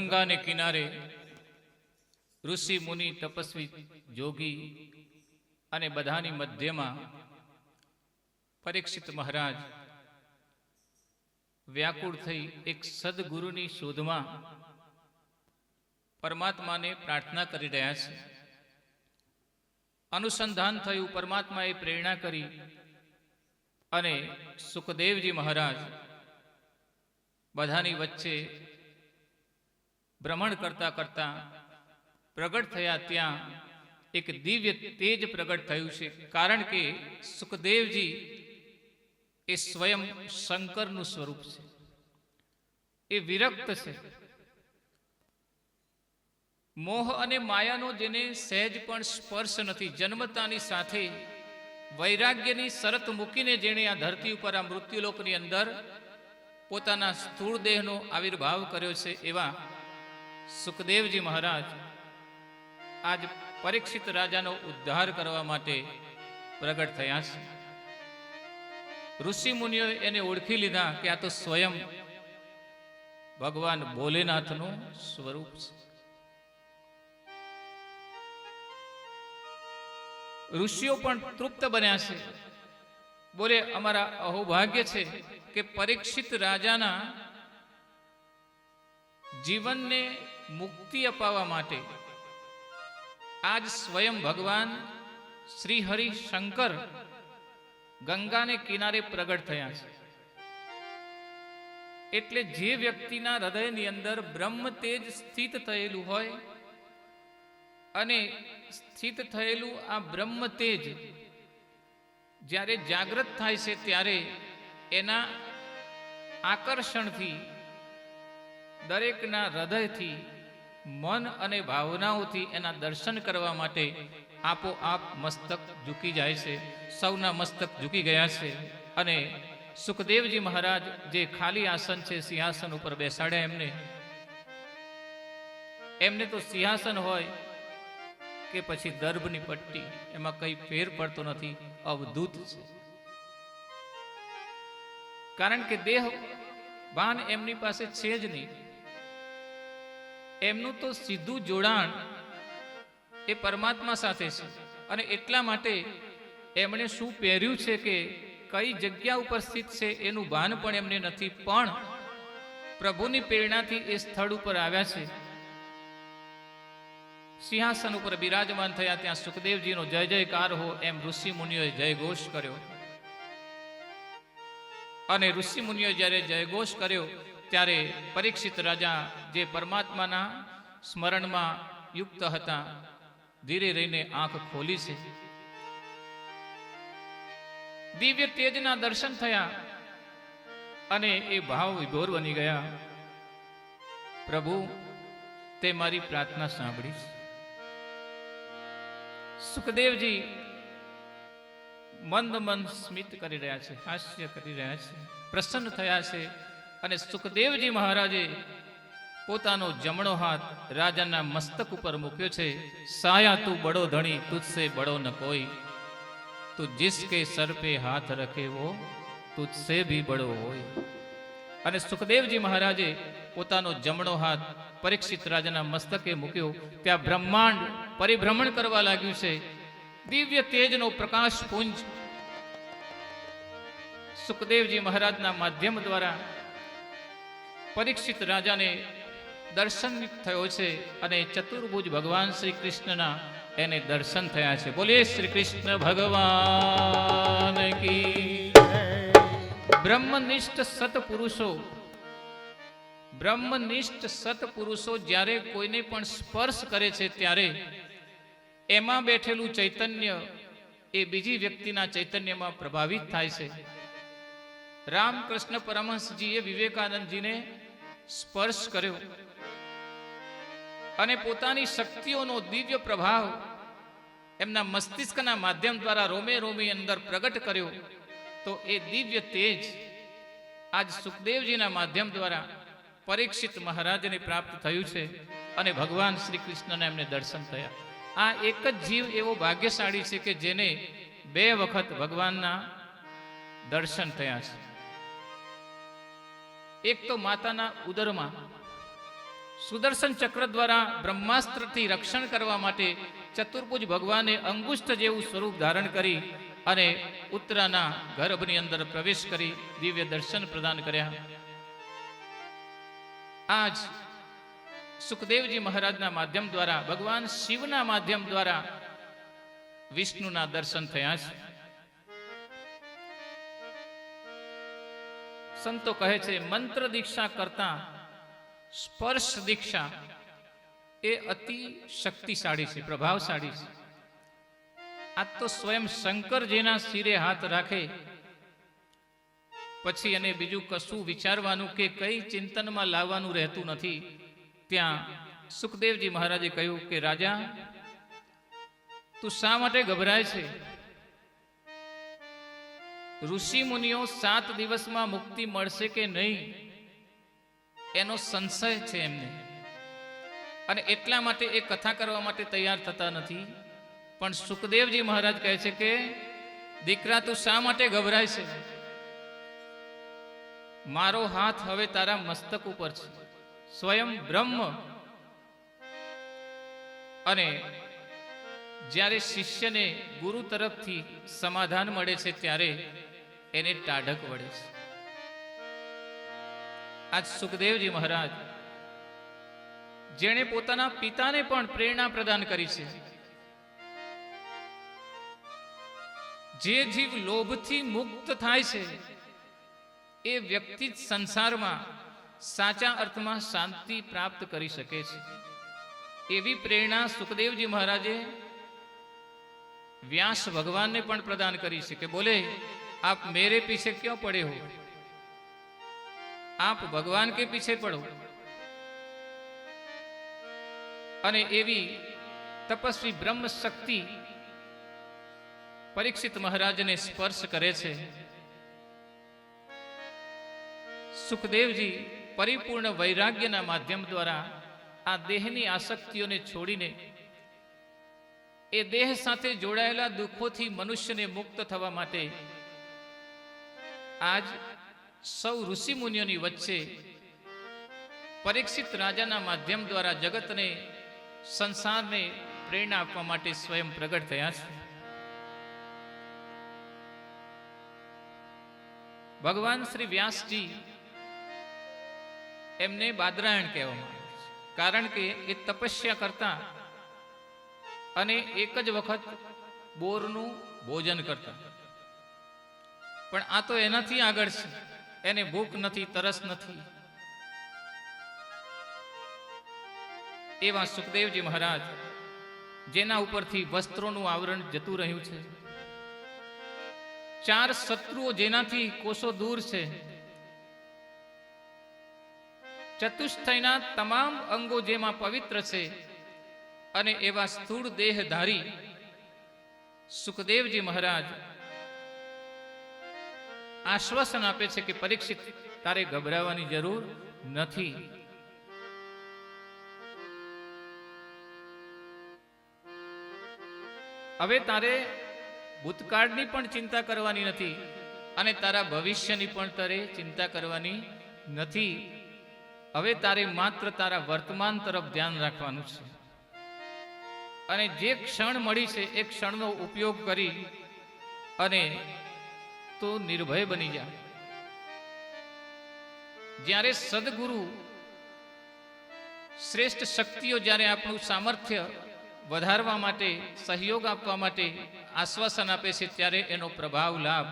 ગંગાને કિનારે ઋષિ મુનિ તપસ્વી જોગી અને બધાની મધ્યમાં પરીક્ષિત મહારાજ વ્યાકુળ થઈ એક સદગુરુની શોધમાં પરમાત્માને પ્રાર્થના કરી રહ્યા છે. અનુસંધાન થયું, પરમાત્માએ પ્રેરણા કરી અને સુખદેવજી મહારાજ બધાની વચ્ચે ભ્રમણ કરતા કરતા પ્રગટ થયા. ત્યાં એક દિવ્ય તેજ પ્રગટ થયું છે, કારણ કે સુખદેવજી એ સ્વયં શંકરનું સ્વરૂપ છે. એ વિરક્ત છે. મોહ અને માયાનો જેને સહેજ પણ સ્પર્શ નથી, જન્મતાની સાથે વૈરાગ્યની શરત મૂકીને જેણે આ ધરતી ઉપર આ મૃત્યુલોકની અંદર પોતાના સ્થૂળ દેહનો આવિર્ભાવ કર્યો છે, એવા સુખદેવજી મહારાજ આજ પરીક્ષિત રાજાનો ઉદ્ધાર કરવા માટે પ્રગટ થયા છે. ઋષિ મુનિઓએ એને ઓળખી લીધા કે આ તો સ્વયં ભગવાન ભોલેનાથનું સ્વરૂપ છે. ઋષિઓ પણ તૃપ્ત બન્યા છે. બોલે, અમારા અહોભાગ્ય છે કે પરીક્ષિત રાજાના જીવનને મુક્તિ અપાવવા માટે આજ સ્વયં ભગવાન શ્રી હરિ શંકર ગંગાને કિનારે પ્રગટ થયા છે. એટલે જે વ્યક્તિના હૃદયની અંદર બ્રહ્મ તેજ સ્થિત થયેલું હોય અને સ્થિત થયેલું આ બ્રહ્મ તેજ જ્યારે જાગૃત થાય છે, ત્યારે એના આકર્ષણથી દરેકના હૃદયથી, મન અને ભાવનાઓથી એના દર્શન કરવા માટે આપોઆપ મસ્તક ઝૂકી જાય છે. સૌના મસ્તક ઝૂકી ગયા છે અને સુખદેવજી મહારાજ જે ખાલી આસન છે, સિંહાસન ઉપર બેસાડ્યા એમને તો સિંહાસન હોય કે પછી દર્ભની પટ્ટી, એમાં કઈ ફેર પડતો નથી, અવધૂત છે. કારણ કે દેહ ભાન એમની પાસે છે જ નહીં. એમનું તો સીધું જોડાણ એ પરમાત્મા સાથે છે. અને એટલા માટે એમણે શું પહેર્યું છે કે કઈ જગ્યા ઉપર સ્થિત છે એનું ભાન પણ એમને નથી, પણ પ્રભુની પ્રેરણાથી એ સ્થળ ઉપર આવ્યા છે. સિંહાસન ઉપર બિરાજમાન થયા. ત્યાં સુખદેવજીનો જય જયકાર હો એમ ઋષિ મુનિઓએ જયઘોષ કર્યો. અને ઋષિ મુનિઓએ જ્યારે જયઘોષ કર્યો ત્યારે પરીક્ષિત રાજા જે પરમાત્માના સ્મરણમાં યુક્ત હતા, ધીરે રહીને આંખ ખોલી છે. દિવ્ય તેજના દર્શન થયા અને એ ભાવ વિભોર બની ગયા. પ્રભુ, તે મારી પ્રાર્થના સાંભળી. સુખદેવજી મંદ મંદ સ્મિત કરી રહ્યા છે, હાસ્ય કરી રહ્યા છે, પ્રસન્ન થયા છે. અને સુખદેવજી મહારાજે પોતાનો જમણો હાથ રાજાના મસ્તક ઉપર મૂક્યો છે. સાયા તું બડો ધણી, તુજસે બડો ન કોઈ, તું જિસકે સર પે હાથ રખે વો તુજસે ભી બડો હોય. અને સુખદેવજી મહારાજે પોતાનો જમણો હાથ પરીક્ષિત રાજાના મસ્તકે મૂક્યો. ત્યાં બ્રહ્માંડ પરિભ્રમણ કરવા લાગ્યું છે. દિવ્ય તેજનો પ્રકાશ પુંજ સુખદેવજી મહારાજના માધ્યમ દ્વારા પરીક્ષિત રાજાને દર્શન થયો છે. અને ચતુર્ભુજ ભગવાન શ્રી કૃષ્ણના એને દર્શન થયા છે. બોલીએ શ્રી કૃષ્ણ ભગવાન કી. બ્રહ્મનિષ્ઠ સત્પુરુષો જ્યારે કોઈને પણ સ્પર્શ કરે છે, ત્યારે એમાં બેઠેલું ચૈતન્ય એ બીજી વ્યક્તિના ચૈતન્યમાં પ્રભાવિત થાય છે. રામકૃષ્ણ પરમહંસજીએ વિવેકાનંદજીને સ્પર્શ કર્યો અને પોતાની શક્તિઓનો દિવ્ય પ્રભાવ એમના મસ્તિષ્કના માધ્યમ દ્વારા રોમે રોમી અંદર પ્રગટ કર્યો. તો એ દિવ્ય તેજ આજ સુખદેવજીના માધ્યમ દ્વારા પરીક્ષિત મહારાજને પ્રાપ્ત થયું છે અને ભગવાન શ્રી કૃષ્ણના એમને દર્શન થયા. આ એક જ જીવ એવો ભાગ્યશાળી છે કે જેને 2 વખત ભગવાનના દર્શન થયા છે. એક તો માતાના ઉદરમાં સુદર્શન ચક્ર દ્વારા બ્રહ્માસ્ત્રથી રક્ષણ કરવા માટે ચતુર્ભુજ ભગવાને અંગુષ્ઠ જેવું સ્વરૂપ ધારણ કરી અને ઉત્તરાના ગર્ભની અંદર પ્રવેશ કરી દિવ્ય દર્શન પ્રદાન કર્યા. આજ સુખદેવજી મહારાજના માધ્યમ દ્વારા, ભગવાન શિવના માધ્યમ દ્વારા વિષ્ણુના દર્શન થયા છે. સંતો કહે છે, મંત્ર દીક્ષા કરતા સ્પર્શ દીક્ષા એ અતિ શક્તિશાળી છે, પ્રભાવશાળી છે. આ તો સ્વયં શંકર જેના શિરે હાથ રાખે પછી એને બીજું કશું વિચારવાનું કે કઈ ચિંતનમાં લાવવાનું રહેતું નથી. ત્યાં સુખદેવજી મહારાજે કહ્યું કે રાજા, તું શા માટે ગભરાય છે? ઋષિ મુનિઓ 7 દિવસમાં મુક્તિ મળશે કે નહીં એનો સંશય છે એમને, અને એટલા માટે એ કથા કરવા માટે તૈયાર થતા નથી. પણ સુખદેવજી મહારાજ કહે છે કે દીકરા, તું શા માટે ગભરાય છે? મારો હાથ હવે તારા મસ્તક ઉપર છે, સ્વયં બ્રહ્મ. અને જ્યારે શિષ્યને ગુરુ તરફથી સમાધાન મળે છે ત્યારે એને ટાઢક વળે છે. આજ સુખદેવજી મહારાજ, જેણે પોતાના પિતાને પણ પ્રેરણા પ્રદાન કરી છે, જે જીવ લોભથી મુક્ત થાય છે એ વ્યક્તિ સંસારમાં સાચા અર્થમાં શાંતિ પ્રાપ્ત કરી શકે છે. એવી પ્રેરણા સુખદેવજી મહારાજે व्यास भगवान ने पण प्रदान करी है कि बोले आप मेरे पीछे क्यों पड़े हो, आप भगवान के पीछे पड़ो. अने एवी तपस्वी ब्रह्म शक्ति परीक्षित महाराज ने स्पर्श करे छे. सुखदेव जी परिपूर्ण वैराग्यना माध्यम द्वारा आ देहनी आसक्तिओने छोड़ीने ए देह साथे जोड़ायेला दुखोथी मनुष्यने मुक्त थवा माटे आज सौ ऋषि मुनियोनी वच्चे परीक्षित राजाना माध्यम द्वारा जगतने संसारने प्रेरणा आपवा माटे स्वयं प्रगट थया छे. भगवान श्री व्यास जी एमने बादरायण कहेवामां आवे छे, कारण के ए तपस्या करता अने एक ज वखत बोरनु भोजन करता. पण आ तो एनाथी आगळ छे, एने भूख नथी, तरस नथी. एवा सुखदेवजी महाराज जेना उपरथी वस्त्रोनुं आवरण जतुं रह्युं छे, 4 शत्रुओ जेनाथी कोसो दूर छे, चतुष्टयना तमाम अंगो जेमा पवित्र छे अने एवा स्थूल देहधारी सुखदेवजी महाराज आश्वासन आपे छे कि परीक्षित तारे गभरावानी जरूर नथी. हवे तारे भूतकाळनी पण चिंता करवानी नथी अने तारा भविष्यनी पण तारे चिंता करवानी नथी. हवे तारे मात्र तारा वर्तमान तरफ ध्यान राखवानुं छे અને જે ક્ષણ મળી છે એ ક્ષણનો ઉપયોગ કરી અને તો નિર્ભય બની જા. જ્યારે સદગુરુ શ્રેષ્ઠ શક્તિઓ જ્યારે આપણું સામર્થ્ય વધારવા માટે, સહયોગ આપવા માટે આશ્વાસન આપે છે ત્યારે એનો પ્રભાવ લાભ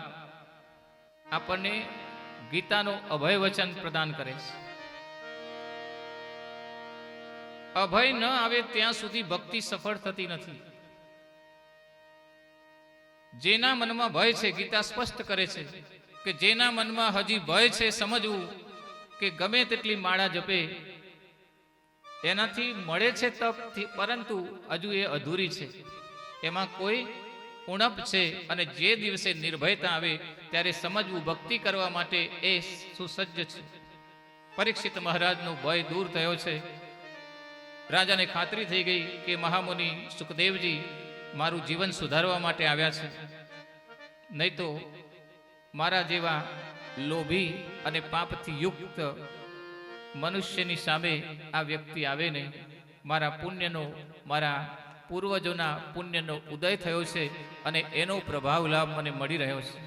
આપણને ગીતાનો અભય વચન પ્રદાન કરે છે. अभय न आवे त्या सुधी भक्ति सफल थती नथी. जेना मन में भय छे, गीता स्पष्ट करे छे कि जेना मन में हजी भय छे समझवू कि गमे तेटली माळा जपे एनाथी मळे छे तप, परंतु हजू ए अधूरी छे, एमां कोई उणप छे. अने जे दिवसे निर्भयता आवे त्यारे समझवू भक्ति करवा माटे ए सुसज्ज छे. परीक्षित महाराजनो भय दूर थयो छे. राजा ने खातरी थी गई कि महामुनि सुखदेवजी मारू जीवन सुधारवा माटे आव्या छे, नहीं तो मारा जेवा लोभी अने पापथी युक्त મનુષ્યની સામે આ વ્યક્તિ આવે નહીં. મારા પુણ્યનો, મારા પૂર્વજોના પુણ્યનો ઉદય થયો છે અને એનો પ્રભાવ લાભ મને મળી રહ્યો છે.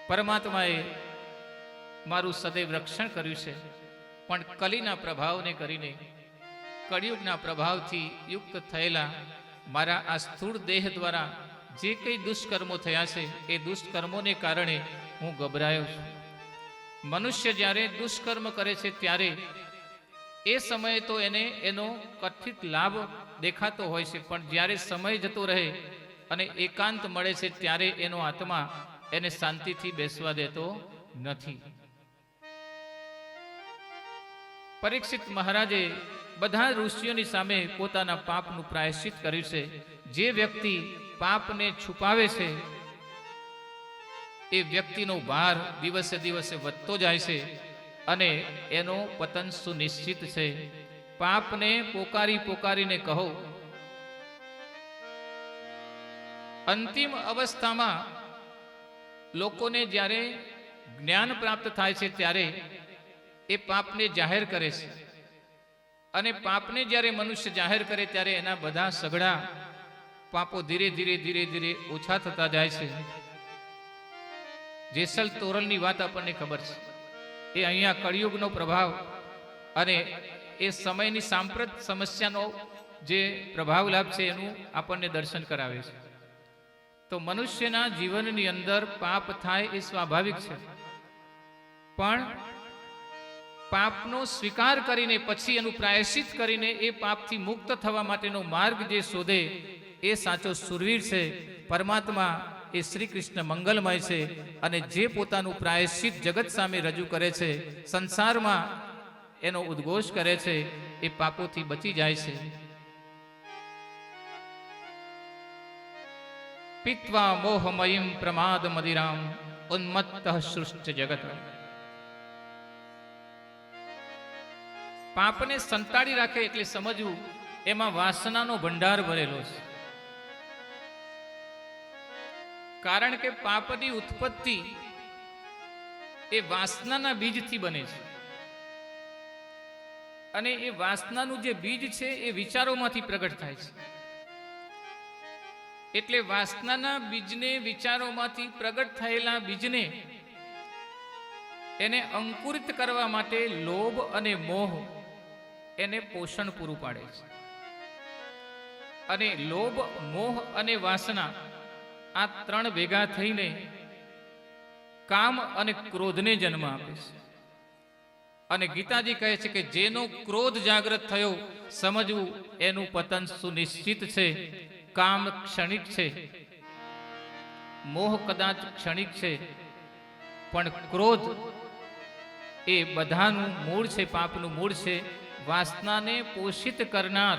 પરમાત્માએ મારું સદૈવ રક્ષણ કર્યું છે, પણ કલીના પ્રભાવને કરીને, કળિયુગના પ્રભાવથી યુક્ત થયેલા મારા આ સ્થૂળ દેહ દ્વારા જે કંઈ દુષ્કર્મો થયા છે એ દુષ્કર્મોને કારણે હું ગભરાયો છું. મનુષ્ય જ્યારે દુષ્કર્મ કરે છે ત્યારે એ સમયે તો એને એનો કથિત લાભ દેખાતો હોય છે, પણ જ્યારે સમય જતો રહે અને એકાંત મળે છે ત્યારે એનો આત્મા એને શાંતિથી બેસવા દેતો નથી. પરીક્ષિત મહારાજે બધા ઋષિઓની સામે પોતાના પાપનું પ્રાયશ્ચિત કર્યું છે. જે વ્યક્તિ પાપને છુપાવે છે એ વ્યક્તિનો ભાર દિવસે દિવસે વધતો જાય છે અને એનો પતન સુનિશ્ચિત છે. પાપને પોકારી પોકારીને કહો. અંતિમ અવસ્થામાં લોકોને જ્યારે જ્ઞાન પ્રાપ્ત થાય છે ત્યારે એ પાપને જાહેર કરે છે, અને પાપને જ્યારે મનુષ્ય જાહેર કરે ત્યારે એના બધા સઘળા પાપો ધીરે ધીરે ધીરે ધીરે ઓછા થતા જાય છે. જેસલ તોરલની વાત આપણને ખબર છે. એ અહીંયા કળિયુગનો પ્રભાવ અને એ સમયની સાંપ્રત સમસ્યાનો જે પ્રભાવ લાભ છે એનું આપણને દર્શન કરાવે છે. તો મનુષ્યના જીવનની અંદર પાપ થાય એ સ્વાભાવિક છે, પણ પાપનો સ્વીકાર કરીને પછી એનું પ્રાયશ્ચિત કરીને એ પાપથી મુક્ત થવા માટેનો માર્ગ જે શોધે એ સાચો સુરવીર છે. પરમાત્મા એ શ્રી કૃષ્ણ મંગલમય છે, અને જે પોતાનું પ્રાયશ્ચિત જગત સામે રજૂ કરે છે, સંસારમાં એનો ઉદ્ઘોષ કરે છે, એ પાપોથી બચી જાય છે. પીત્વા મોહમયીમ પ્રમાદ મદિરામ ઉન્મત્તઃ સૃષ્ટ જગત. પાપને સંતાડી રાખે એટલે સમજવું એમાં વાસનાનો ભંડાર ભરેલો છે. કારણ કે પાપની ઉત્પત્તિ એ વાસનાના બીજથી બને છે, અને એ વાસનાનું જે બીજ છે એ વિચારોમાંથી પ્રગટ થાય છે. એટલે વાસનાના બીજને, વિચારોમાંથી પ્રગટ થયેલા બીજને એને અંકુરિત કરવા માટે લોભ અને મોહ એને પોષણ પૂરું પાડે છે. અને લોભ, મોહ અને વાસના આ ત્રણ ભેગા થઈને કામ અને ક્રોધને જન્મ આપે છે. અને ગીતાજી કહે છે કે જેનો ક્રોધ જાગૃત થયો સમજવું એનું પતન સુનિશ્ચિત છે. કામ ક્ષણિક છે, મોહ કદાચ ક્ષણિક છે, પણ ક્રોધ એ બધાનું મૂળ છે, પાપનું મૂળ છે. વાસનાને પોષિત કરનાર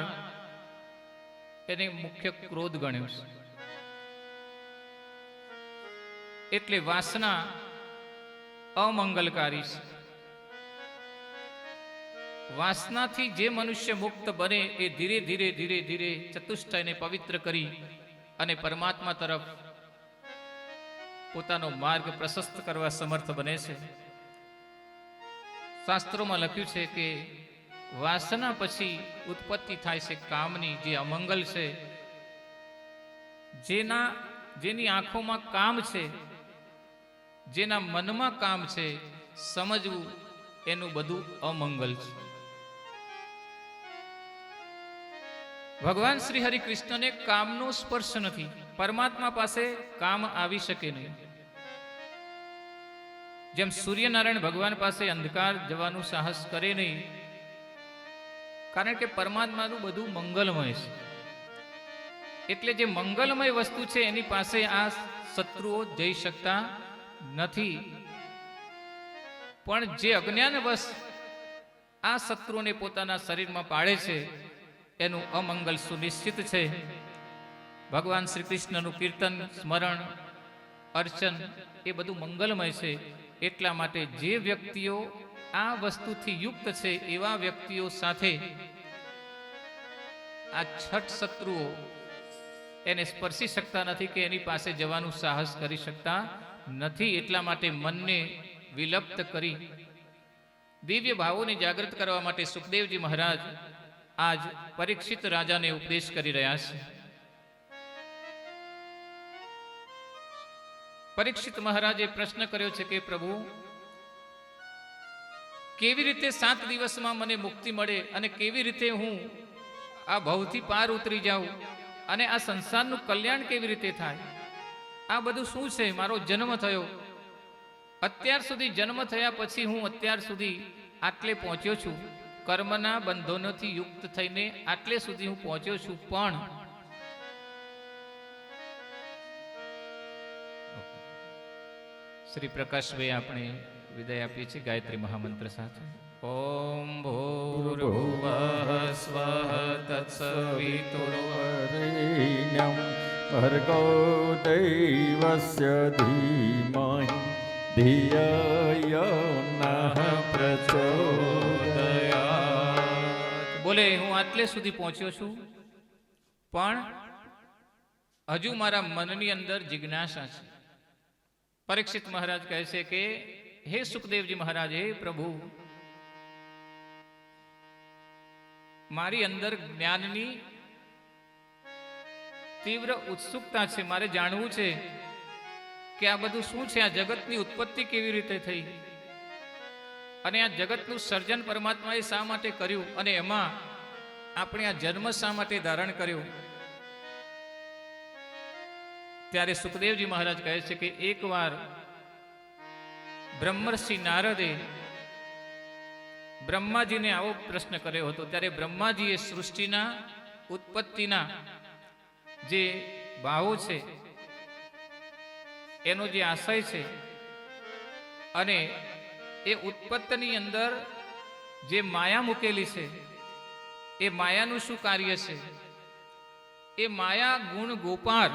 એને મુખ્ય ક્રોધ ગણ્યો છે. એટલે વાસના અમંગલકારી છે. વાસનાથી જે મનુષ્ય મુક્ત બને એ ધીરે ધીરે ધીરે ધીરે ચતુષ્ટયને પવિત્ર કરી અને પરમાત્મા તરફ પોતાનો માર્ગ પ્રશસ્ત કરવા સમર્થ બને છે. શાસ્ત્રોમાં લખ્યું છે કે વાસના પછી ઉત્પત્તિ થાય છે કામની, જે અમંગલ છે. જેની આંખોમાં કામ છે, જેના મનમાં કામ છે, સમજવું એનું બધું અમંગલ છે. ભગવાન શ્રી હરિ કૃષ્ણને કામનો સ્પર્શ નથી. પરમાત્મા પાસે કામ આવી શકે નહીં. જેમ સૂર્યનારાયણ ભગવાન પાસે અંધકાર જવાનું સાહસ કરે નહીં, કારણ કે પરમાત્માનું બધું મંગલમય છે. એટલે જે મંગલમય વસ્તુ છે એની પાસે આ શત્રુઓ જઈ શકતા નથી. પણ જે અજ્ઞાનવશ આ શત્રુઓને પોતાના શરીરમાં પાડે છે એનું અમંગલ સુનિશ્ચિત છે. ભગવાન શ્રી કૃષ્ણનું કીર્તન, સ્મરણ, અર્ચન એ બધું મંગલમય છે. એટલા માટે જે વ્યક્તિઓ આ વસ્તુથી યુક્ત છે એવા વ્યક્તિઓ સાથે આ છઠ શત્રુઓ એને સ્પર્શી શકતા નથી કે એની પાસે જવાનું સાહસ કરી શકતા નથી. એટલા માટે મનને વિલપ્ત કરી દિવ્ય ભાવોને જાગૃત કરવા માટે સુખદેવજી મહારાજ આજ પરીક્ષિત રાજાને ઉપદેશ કરી રહ્યા છે. પરીક્ષિત મહારાજે પ્રશ્ન કર્યો છે કે પ્રભુ, કેવી રીતે 7 દિવસમાં મને મુક્તિ મળે અને કેવી રીતે હું આ ભવથી પાર ઉતરી જાઉં અને આ સંસારનું કલ્યાણ કેવી રીતે થાય? આ બધું શું છે? મારો જન્મ થયો, અત્યાર સુધી જન્મ થયા પછી હું અત્યાર સુધી આટલે પહોંચ્યો છું, કર્મના બંધનોથી યુક્ત થઈને આટલે સુધી હું પહોંચ્યો છું, પણ શ્રી પ્રકાશભાઈ આપણે વિદાય આપીએ છીએ ગાયત્રી મહામંત્ર સાથે. ઓમ ભૂર્ભુવઃ સ્વઃ તત્સવિતુર્વરેણ્યં
ભર્ગો દૈવસ્ય ધીમહિ ધિયો યો નઃ પ્રચોદયાત્.
બોલે હું આટલે સુધી પહોંચ્યો છું, પણ હજુ મારા મનની અંદર જિજ્ઞાસા છે. પરીક્ષિત મહારાજ કહે છે કે હે સુખદેવજી મહારાજ, હે પ્રભુ, મારી અંદર જ્ઞાનની તીવ્ર ઉત્સુકતા છે. મારે જાણવું છે કે આ બધું શું છે, આ જગતની ઉત્પત્તિ કેવી રીતે થઈ અને આ જગતનું સર્જન પરમાત્માએ શા માટે કર્યું અને એમાં આપણે આ જન્મ શા માટે ધારણ કર્યો. ત્યારે સુખદેવજી મહારાજ કહે છે કે એકવાર બ્રહ્મર્ષિ નારદે બ્રહ્માજીને આવો પ્રશ્ન કર્યો હતો. ત્યારે બ્રહ્માજીએ સૃષ્ટિના ઉત્પત્તિના જે ભાવો છે, એનો જે આશય છે અને એ ઉત્પત્તિની અંદર જે માયા મૂકેલી છે, એ માયાનું શું કાર્ય છે, એ માયા ગુણ ગોપાર,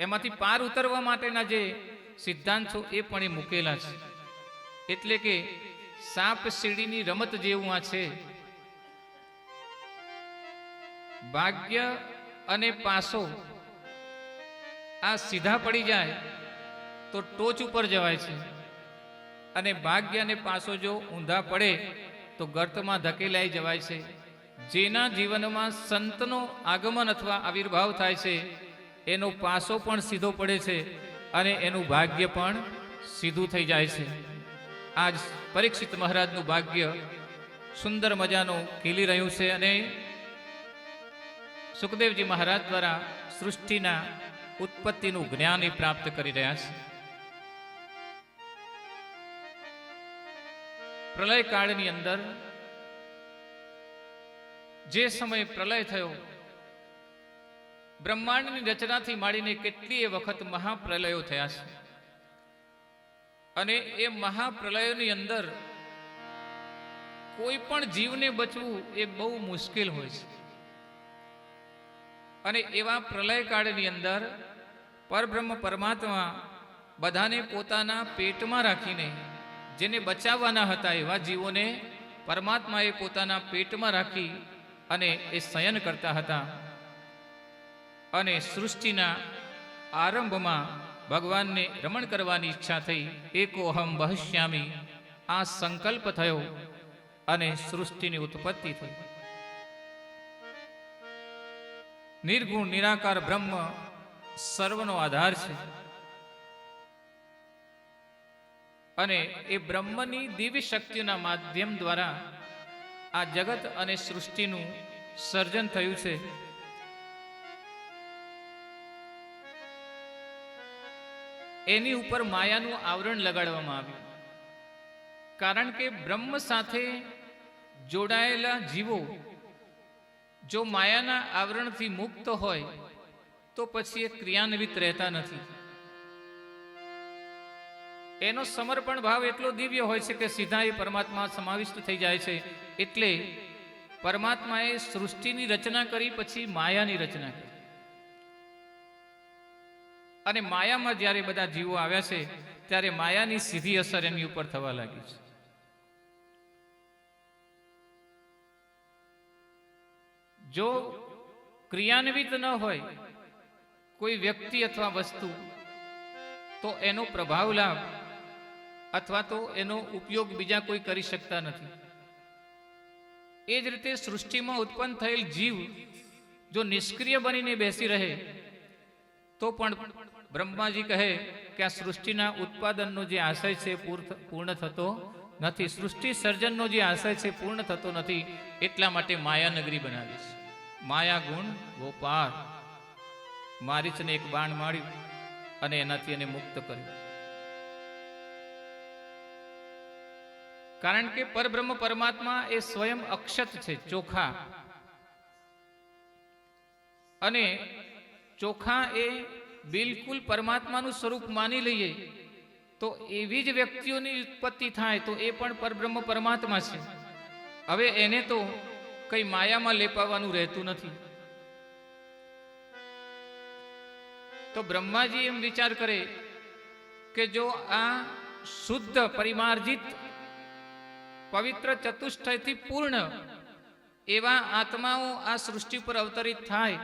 એમાંથી પાર ઉતરવા માટેના જે સિદ્ધાંતો એ પણ એ મૂકેલા છે. એટલે કે સાપ સીડીની રમત જેવું આ છે. ભાગ્ય અને પાસો આ સીધા પડી જાય તો ટોચ ઉપર જવાય છે, અને ભાગ્ય અને પાસો જો ઊંધા પડે તો ગર્તમાં ધકેલાઈ જવાય છે. જેના જીવનમાં સંતનો આગમન અથવા આવિર્ભાવ થાય છે, એનો પાસો પણ સીધો પડે છે અને એનું ભાગ્ય પણ સીધું થઈ જાય છે. આજ પરીક્ષિત મહારાજનું ભાગ્ય સુંદર મજાનું ખીલી રહ્યું છે અને સુખદેવજી મહારાજ દ્વારા સૃષ્ટિના ઉત્પત્તિનું જ્ઞાન પ્રાપ્ત કરી રહ્યા છે. પ્રલય કાળની અંદર જે સમયે પ્રલય થયો, બ્રહ્માંડની રચનાથી માંડીને કેટલીય વખત મહાપ્રલયો થયા છે અને એ મહાપ્રલયોની અંદર કોઈ પણ જીવને બચવું એ બહુ મુશ્કેલ હોય છે. અને એવા પ્રલય કાળની અંદર પરબ્રહ્મ પરમાત્મા બધાને પોતાના પેટમાં રાખીને, જેને બચાવવાના હતા એવા જીવોને પરમાત્માએ પોતાના પેટમાં રાખી અને એ શયન કરતા હતા. અને સૃષ્ટિના આરંભમાં ભગવાનને રમણ કરવાની ઈચ્છા થઈ. એકોહમ વહશ્યામી, આ સંકલ્પ થયો અને સૃષ્ટિની ઉત્પત્તિ થઈ. નિર્ગુણ નિરાકાર બ્રહ્મ સર્વનો આધાર છે અને એ બ્રહ્મની દિવ્ય શક્તિના માધ્યમ દ્વારા આ જગત અને સૃષ્ટિનું સર્જન થયું છે. એની ઉપર માયાનું આવરણ લગાડવામાં આવ્યું, કારણ કે બ્રહ્મ સાથે જોડાયેલા જીવો જો માયાના આવરણથી મુક્ત હોય તો પછી એ ક્રિયાન્વિત રહેતા નથી. એનો સમર્પણ ભાવ એટલો દિવ્ય હોય છે કે સીધા એ પરમાત્મા સમાવિષ્ટ થઈ જાય છે. એટલે પરમાત્માએ સૃષ્ટિની રચના કરી, પછી માયાની રચના કરી અને માયામાં જ્યારે બધા જીવો આવ્યા છે ત્યારે માયાની સીધી અસર એની ઉપર થવા લાગી છે. જો ક્રિયાન્વિત ન હોય કોઈ વ્યક્તિ અથવા વસ્તુ તો એનો પ્રભાવ લાભ અથવા તો એનો ઉપયોગ બીજા કોઈ કરી શકતા નથી. એ જ રીતે સૃષ્ટિમાં ઉત્પન્ન થયેલ જીવ જો નિષ્ક્રિય બનીને બેસી રહે તો પણ બ્રહ્માજી કહે કે આ સૃષ્ટિના ઉત્પાદનનો જે આશય છે પૂર્ણ થતો નથી, સૃષ્ટિ સર્જનનો જે આશય છે પૂર્ણ થતો નથી. એટલા માટે માયાનગરી બનાવી છે. માયા ગુણ ગોપાર, મારીચને એક બાણ માર્યું અને એનાથી એને મુક્ત કર્યું. કારણ કે પરબ્રહ્મ પરમાત્મા એ સ્વયં અક્ષત છે, ચોખા. અને ચોખા એ બિલકુલ પરમાત્માનું સ્વરૂપ માની લઈએ તો એવી જ વ્યક્તિઓની ઉત્પત્તિ થાય તો એ પણ પરબ્રહ્મ પરમાત્મા છે. હવે એને તો કઈ માયામાં લેપાવાનું રહેતું નથી. તો બ્રહ્માજી એમ વિચાર કરે કે જો આ શુદ્ધ પરિમાર્જિત પવિત્ર ચતુષ્ટયથી પૂર્ણ એવા આત્માઓ આ સૃષ્ટિ પર અવતરિત થાય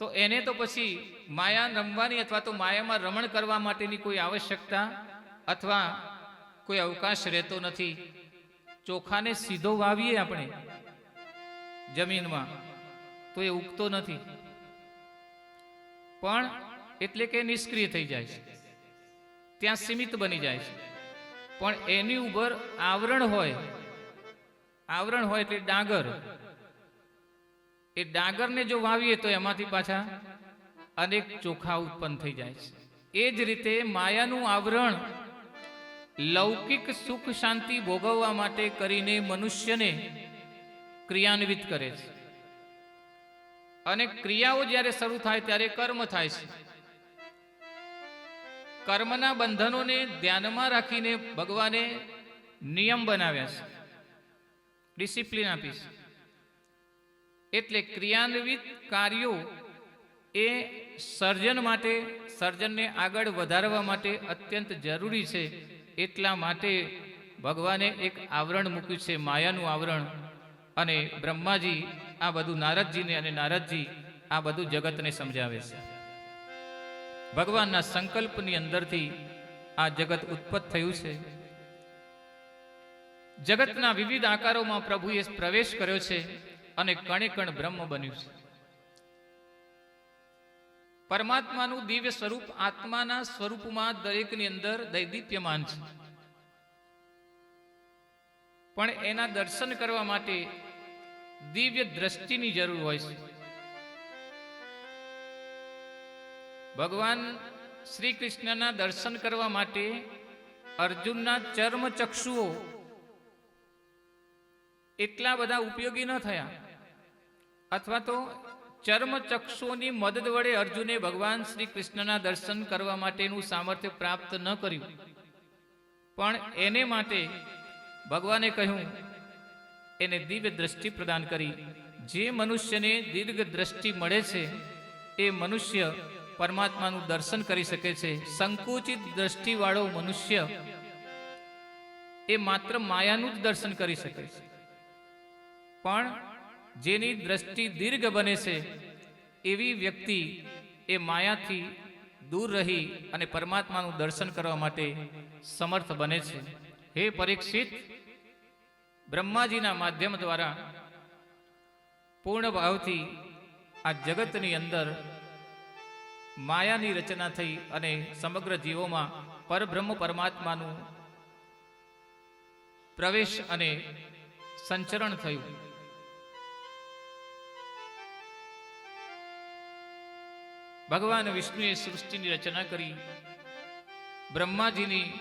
તો એને તો પછી માયા રમવાની અથવા તો માયામાં રમણ કરવા માટેની કોઈ આવશ્યકતા અથવા કોઈ અવકાશ રહેતો નથી. ચોખાને સીધો વાવીએ આપણે જમીનમાં તો એ ઉગતો નથી, પણ એટલે કે નિષ્ક્રિય થઈ જાય છે, ત્યાં સીમિત બની જાય છે. પણ એની ઉપર આવરણ હોય એટલે ડાંગર. એ ડાંગરને જો વાવીએ તો એમાંથી પાછા અનેક ચોખા ઉત્પન્ન થઈ જાય છે. એ જ રીતે માયાનું આવરણ લૌકિક સુખ શાંતિ ભોગવવા માટે કરીને મનુષ્યને ક્રિયાન્વિત કરે છે. અને ક્રિયાઓ જ્યારે શરૂ થાય ત્યારે કર્મ થાય છે. કર્મના બંધનોને ધ્યાનમાં રાખીને ભગવાને નિયમ બનાવ્યા છે, ડિસિપ્લિન આપી છે. એટલે ક્રિયાન્વિત કાર્યો એ સર્જન માટે, સર્જનને આગળ વધારવા માટે અત્યંત જરૂરી છે. એટલા માટે ભગવાને એક આવરણ મૂક્યું છે, માયાનું આવરણ. અને બ્રહ્માજી આ બધું નારદજીને અને નારદજી આ બધું જગતને સમજાવે છે. ભગવાનના સંકલ્પની અંદરથી આ જગત ઉત્પન્ન થયું છે. જગતના વિવિધ આકારોમાં પ્રભુએ પ્રવેશ કર્યો છે અને કણે કણ બ્રહ્મ બન્યું છે. પરમાત્માનું દિવ્ય સ્વરૂપ આત્માના સ્વરૂપમાં દરેકની અંદર દૈદીપ્યમાન છે. પણ એના દર્શન કરવા માટે દિવ્ય દ્રષ્ટિની જરૂર હોય છે. ભગવાન શ્રી કૃષ્ણના દર્શન કરવા માટે અર્જુનના ચર્મચક્ષુઓ એટલા બધા ઉપયોગી ન થયા, અથવા તો ચર્મચક્ષુઓની મદદ વડે અર્જુને ભગવાન શ્રી કૃષ્ણના દર્શન કરવા માટેનું સામર્થ્ય પ્રાપ્ત ન કર્યું. પણ એને માટે ભગવાને કહ્યું, એને દિવ્ય દ્રષ્ટિ પ્રદાન કરી. જે મનુષ્યને દીર્ઘ દ્રષ્ટિ મળે છે એ મનુષ્ય પરમાત્માનું દર્શન કરી શકે છે. સંકુચિત દ્રષ્ટિવાળો મનુષ્ય એ માત્ર માયાનું જ દર્શન કરી શકે છે. પણ જેની દ્રષ્ટિ દીર્ઘ બને છે એવી વ્યક્તિ એ માયાથી દૂર રહી અને પરમાત્માનું દર્શન કરવા માટે સમર્થ બને છે. હે પરીક્ષિત, બ્રહ્માજીના માધ્યમ દ્વારા પૂર્ણ ભાવથી આ જગતની અંદર માયાની રચના થઈ અને સમગ્ર જીવોમાં પરબ્રહ્મ પરમાત્માનું પ્રવેશ અને સંચરણ થયું. ભગવાન વિષ્ણુએ સૃષ્ટિની રચના કરી. બ્રહ્માજીની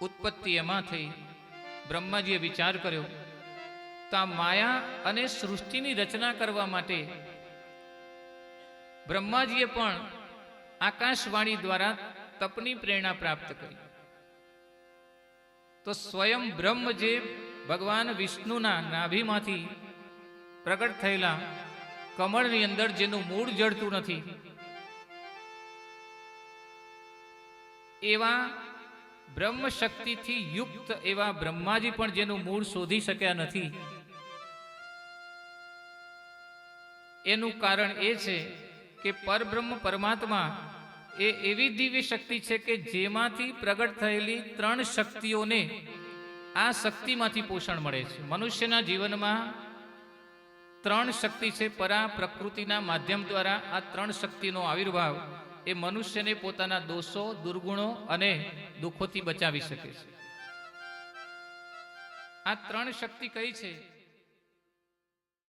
ઉત્પત્તિ એમાં થઈ. બ્રહ્માજીએ વિચાર કર્યો તો આ માયા અને સૃષ્ટિની રચના કરવા માટે બ્રહ્માજીએ પણ આકાશવાણી દ્વારા તપની પ્રેરણા પ્રાપ્ત કરી. તો સ્વયં બ્રહ્મ જે ભગવાન વિષ્ણુના નાભીમાંથી પ્રગટ થયેલા કમળની અંદર જેનું મૂળ જડતું નથી એવા બ્રહ્મ શક્તિથી યુક્ત એવા બ્રહ્માજી પણ જેનું મૂળ શોધી શક્યા નથી. એનું કારણ એ છે કે પરબ્રહ્મ પરમાત્મા એ એવી દિવ્ય શક્તિ છે કે જેમાંથી પ્રગટ થયેલી 3 શક્તિઓને આ શક્તિમાંથી પોષણ મળે છે. મનુષ્યના જીવનમાં 3 શક્તિ છે. પરા પ્રકૃતિના માધ્યમ દ્વારા આ 3 શક્તિનો આવિર્ભાવ એ મનુષ્યને પોતાના દોષો, દુર્ગુણો અને દુઃખોથી બચાવી શકે છે. આ 3 શક્તિ કઈ છે?